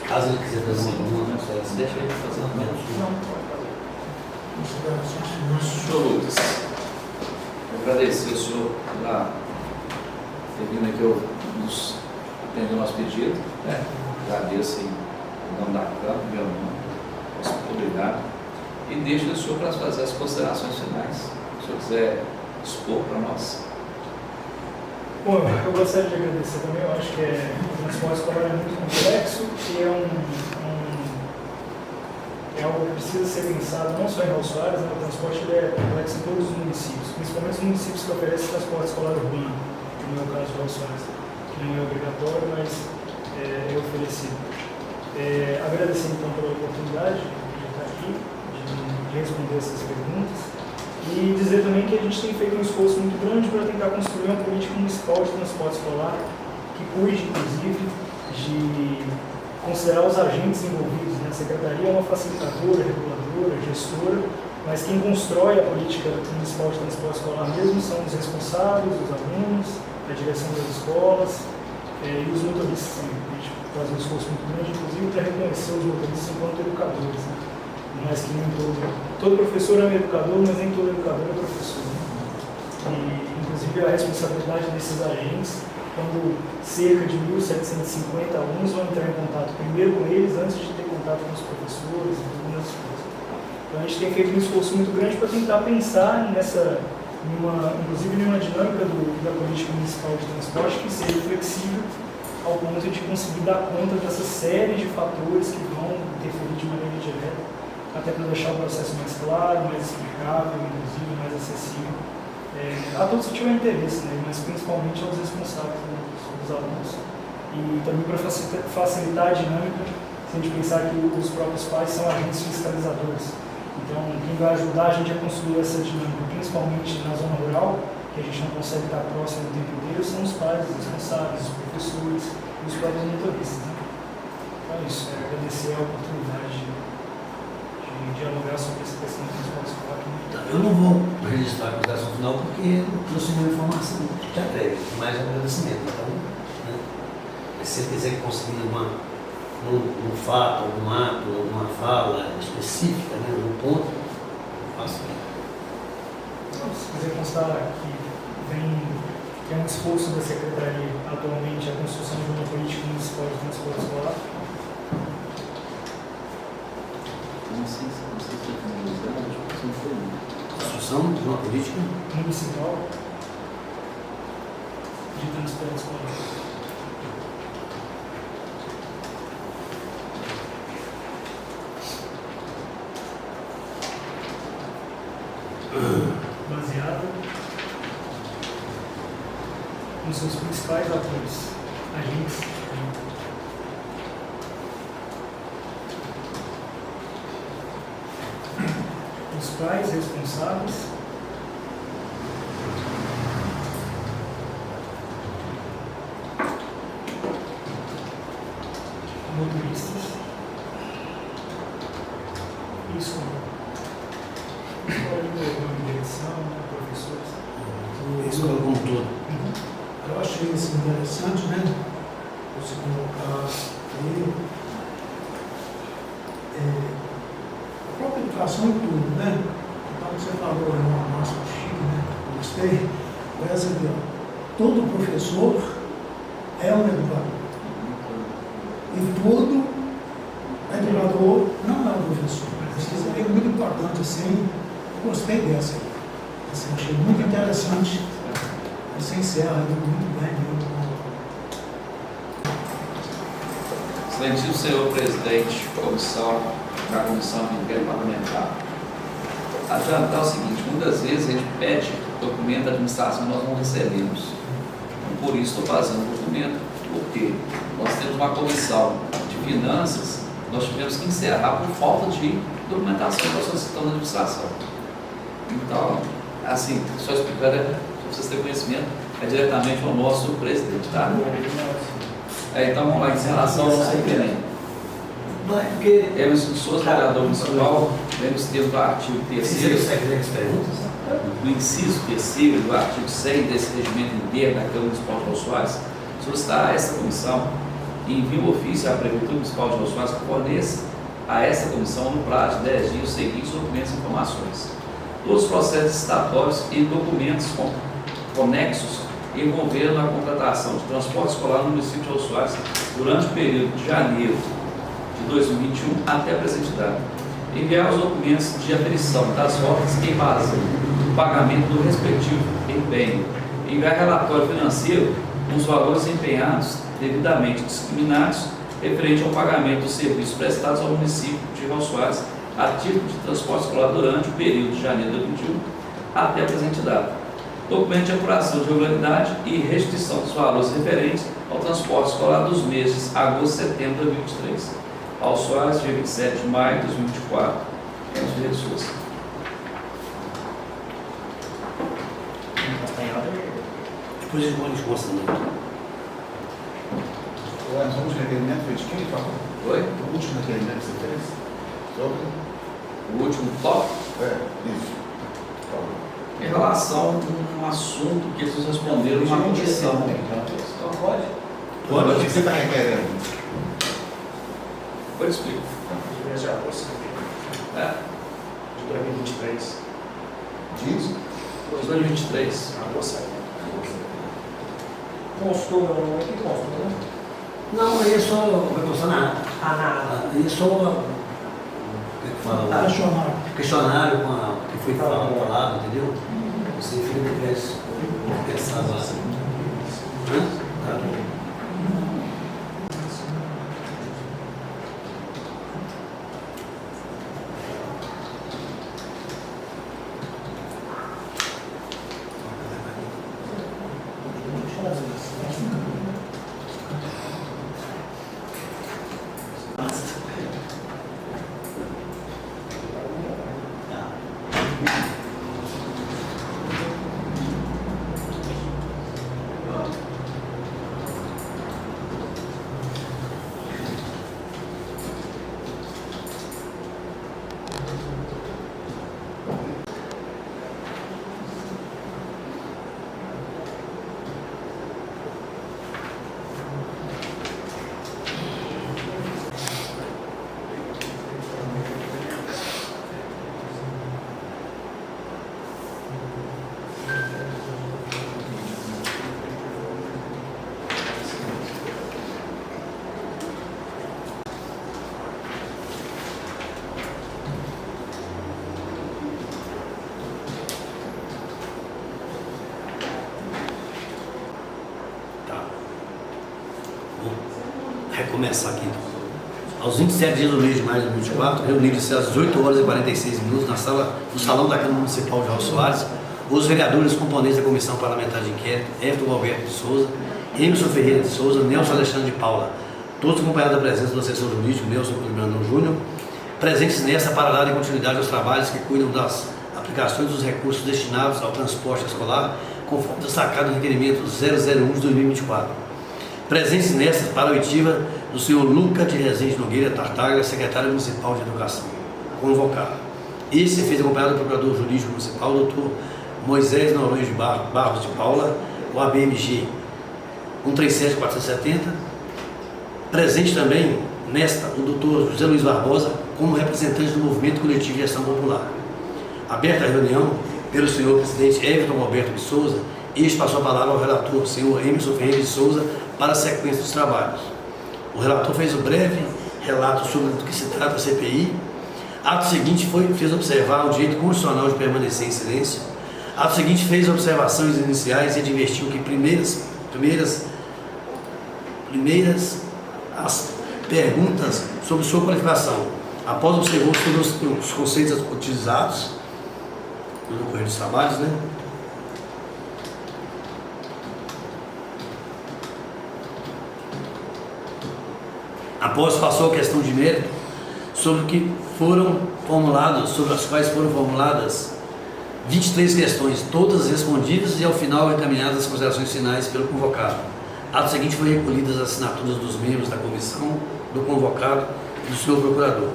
Caso ele quiser fazer uma coisa, deixa ele fazer uma menos. Senhor Lucas, agradecer ao senhor por ter vindo aqui nos atender o nosso pedido. Agradeço em nome da Câmara, meu nome. Muito obrigado. E deixo o senhor para fazer as considerações finais. Se o senhor quiser expor para nós. Bom, eu gostaria de agradecer também. Eu acho que o transporte escolar é muito complexo e é algo que precisa ser pensado não só em Raul Soares, mas o transporte é complexo em todos os municípios, principalmente os municípios que oferecem transporte escolar urbano, que no é o caso de Raul Soares, que não é obrigatório, mas é oferecido. Agradecer então pela oportunidade de estar aqui, de responder essas perguntas. E dizer também que a gente tem feito um esforço muito grande para tentar construir uma política municipal de transporte escolar que cuide, inclusive, de considerar os agentes envolvidos. A Secretaria é uma facilitadora, reguladora, gestora, mas quem constrói a política municipal de transporte escolar mesmo são os responsáveis, os alunos, a direção das escolas e os motoristas também. A gente faz um esforço muito grande, inclusive, para reconhecer os motoristas enquanto educadores. Né? Mas que nem todo professor é um educador, mas nem todo educador é professor. Né? E, inclusive, a responsabilidade desses agentes, quando cerca de 1.750 alunos vão entrar em contato primeiro com eles, antes de ter contato com os professores e tudo mais. Então, a gente tem feito um esforço muito grande para tentar pensar inclusive numa dinâmica da política municipal de transporte que seja flexível ao ponto de conseguir dar conta dessa série de fatores que vão interferir de maneira direta, até para deixar o processo mais claro, mais explicável, inclusive mais acessível a todos que tiverem interesse, né? Mas principalmente aos responsáveis, né, dos alunos. E também para facilitar a dinâmica, se a gente pensar que os próprios pais são agentes fiscalizadores. Então, quem vai ajudar a gente a construir essa dinâmica, principalmente na zona rural, que a gente não consegue estar próximo do tempo inteiro, são os pais, os responsáveis, os professores e os próprios motoristas. Né? Então é isso, agradecer a oportunidade de dialogar sobre essa questão do transporte escolar. Eu não vou registrar a consideração final porque eu trouxe uma informação que agrega, mais agradecimento. Então, se ele quiser conseguir um fato, um ato, uma fala específica, né, um ponto, faço. Se quiser constar que é um esforço da Secretaria atualmente a construção de uma política municipal de transporte escolar. Não sei se é finalizado, acho que não foi. Construção de uma política Municipal de transporte escolar. Baseada nos seus principais atores, agentes, os pais responsáveis, motoristas e escola. Escola de direção, né, professores. escola como um todo. Eu achei isso interessante, né? Você colocar aí a própria educação e tudo, né? Então você falou aí uma massa chique, né? Gostei. Essa aqui, ó. Todo professor é um educador. E todo educador não é um professor. Isso é muito importante, assim. Eu gostei dessa aí. Assim, achei muito interessante. Você encerra muito bem. Excelentíssimo senhor presidente da comissão de inquérito parlamentar, adiantar o seguinte: muitas vezes a gente pede documento da administração e nós não recebemos. Então, por isso estou fazendo o documento, porque nós temos uma comissão de finanças, nós tivemos que encerrar por falta de documentação que nós solicitamos da administração. Então, assim, só explicando, para vocês terem conhecimento, é diretamente ao nosso presidente, tá? Então vamos lá, em relação ao requerimento. Porque Emerson Souza, vereador municipal, vemos termos do artigo 3º, do inciso 3º do artigo 100 desse regimento interno da Câmara Municipal de Jô Soares, solicitar a esta comissão e envia o ofício à Prefeitura Municipal de Jô Soares que forneça a esta comissão no prazo de 10 dias os seguintes documentos e informações. Todos os processos licitatórios e documentos conexos envolvendo a contratação de transporte escolar no município de Jô Soares durante o período de janeiro de 2021 até a presente data. Enviar os documentos de aferição das rotas que embasam o pagamento do respectivo empenho. Enviar relatório financeiro com os valores empenhados devidamente discriminados referente ao pagamento dos serviços prestados ao município de Jô Soares a título de transporte escolar durante o período de janeiro de 2021 até a presente data. Documento de apuração de regularidade e restituição dos valores referentes ao transporte escolar dos meses de agosto e setembro de 2023. Ao Soares, dia 27 de maio de 2024, Campos de Souza. depois a gente pode consta também. O último requerimento foi de quem, por favor? Oi? O último requerimento que você fez? Sobre? O último tópico, Isso. Por favor. em relação a um assunto que eles responderam numa comissão. Então pode? O que você está requerendo? Depois eu explico. De mês de agosto É, de 2023. Diz? 2023. Agosto. Constou meu nome aqui, constou, né? Não, aí é só vai constar nada. Ah, nada. Aí é só como é que fala? Questionário. Questionário com a que foi falado, entendeu? Você fica pensava assim. Tá bom. começar aqui. Aos 27 dias do mês de maio de 2024, reunidos às 18 horas e 46 minutos no Salão da Câmara Municipal de Raul Soares, os vereadores componentes da Comissão Parlamentar de Inquérito, Everton Alberto de Souza, Emerson Ferreira de Souza, Nelson Alexandre de Paula, todos acompanhados da presença do assessor jurídico, Nelson Brandão Júnior, presentes nesta para dar continuidade aos trabalhos que cuidam das aplicações dos recursos destinados ao transporte escolar, conforme destacado no requerimento 001 de 2024. Presentes nesta para a oitiva do senhor Luca de Rezende Nogueira Tartaga, secretário municipal de Educação, convocado. Este fez acompanhado do procurador jurídico municipal, doutor Moisés Noronha de Barros de Paula, o ABMG 137470. Presente também nesta o doutor José Luiz Barbosa, como representante do Movimento Coletivo de Ação Popular. Aberta a reunião pelo senhor presidente Everton Alberto de Souza, este passou a palavra ao relator, o senhor Emerson Ferreira de Souza, para a sequência dos trabalhos. O relator fez um breve relato sobre o que se trata a CPI. Ato seguinte fez observar o direito constitucional de permanecer em silêncio. Ato seguinte fez observações iniciais e advertiu que primeiras as perguntas sobre sua qualificação. Após observar os conceitos utilizados no decorrer dos trabalhos, Após passou a questão de mérito sobre as quais foram formuladas 23 questões, todas respondidas e ao final encaminhadas as considerações finais pelo convocado. Ato seguinte foi recolhidas as assinaturas dos membros da comissão, do convocado e do senhor procurador.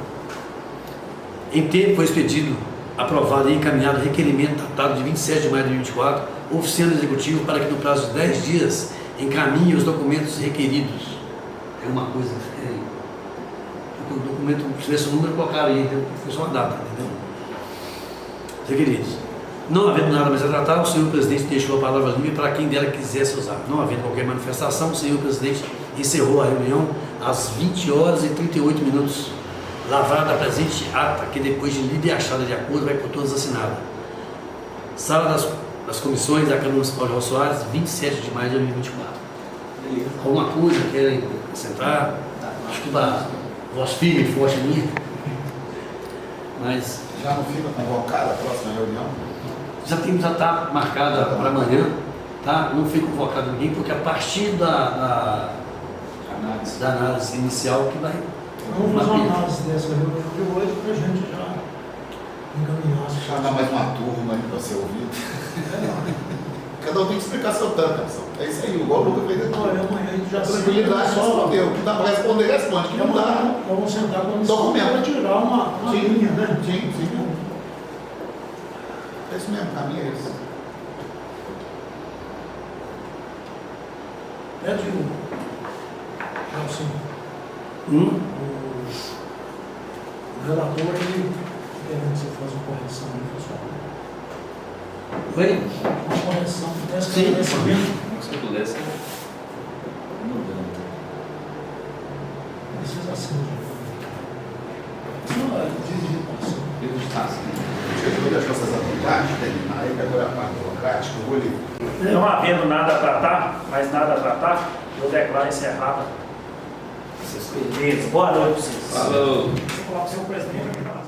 Em tempo foi expedido, aprovado e encaminhado requerimento datado de 27 de maio de 2024, oficiando executivo para que no prazo de 10 dias encaminhe os documentos requeridos. É uma coisa diferente. O documento, se tivesse o número, colocaram aí, foi só uma data, entendeu? Requeridos. Não havendo nada mais a tratar, o senhor presidente deixou a palavra livre para quem dela quisesse usar. Não havendo qualquer manifestação, o senhor presidente encerrou a reunião às 20 horas e 38 minutos. Lavrada a presente ata, que depois de lida e achada de acordo, vai por todos assinada. Sala das comissões da Câmara Municipal de Raul Soares, 27 de maio de 2024. Beleza. Alguma coisa querem acrescentar? Acho que a voz firme e forte minha. Mas Já não fica convocada a próxima reunião? já está marcada para amanhã, tá? Não foi convocado ninguém, porque a partir da análise inicial que vai. Vamos fazer uma análise dessa reunião de hoje para a gente já encaminhar. Chamar mais uma turma aí para ser ouvido. Cada um tem que explicar seu tanto. É isso aí, igual o Lucas fez aqui. Olha, amanhã a gente já Tranquilidade, só respondeu. O que dá para responder, responde. O que não dá, vamos sentar com a comissão documento. para tirar uma Sim. linha, né? Sim. É isso mesmo, caminho é esse. É de um. Assim, o relator, ele querendo que você faça uma correção aí, pessoal. Oi? Uma correção, essa Sim. Se eu pudesse. precisa ser. Não, é digitação. Jesus deixou essas atividades terminar aí, que agora é a parte burocrática, eu vou lhe... Não havendo nada a tratar, mais nada a tratar, eu declaro encerrada. Beleza. Boa noite para vocês. Falou. Deixa eu falar para o seu presidente aqui.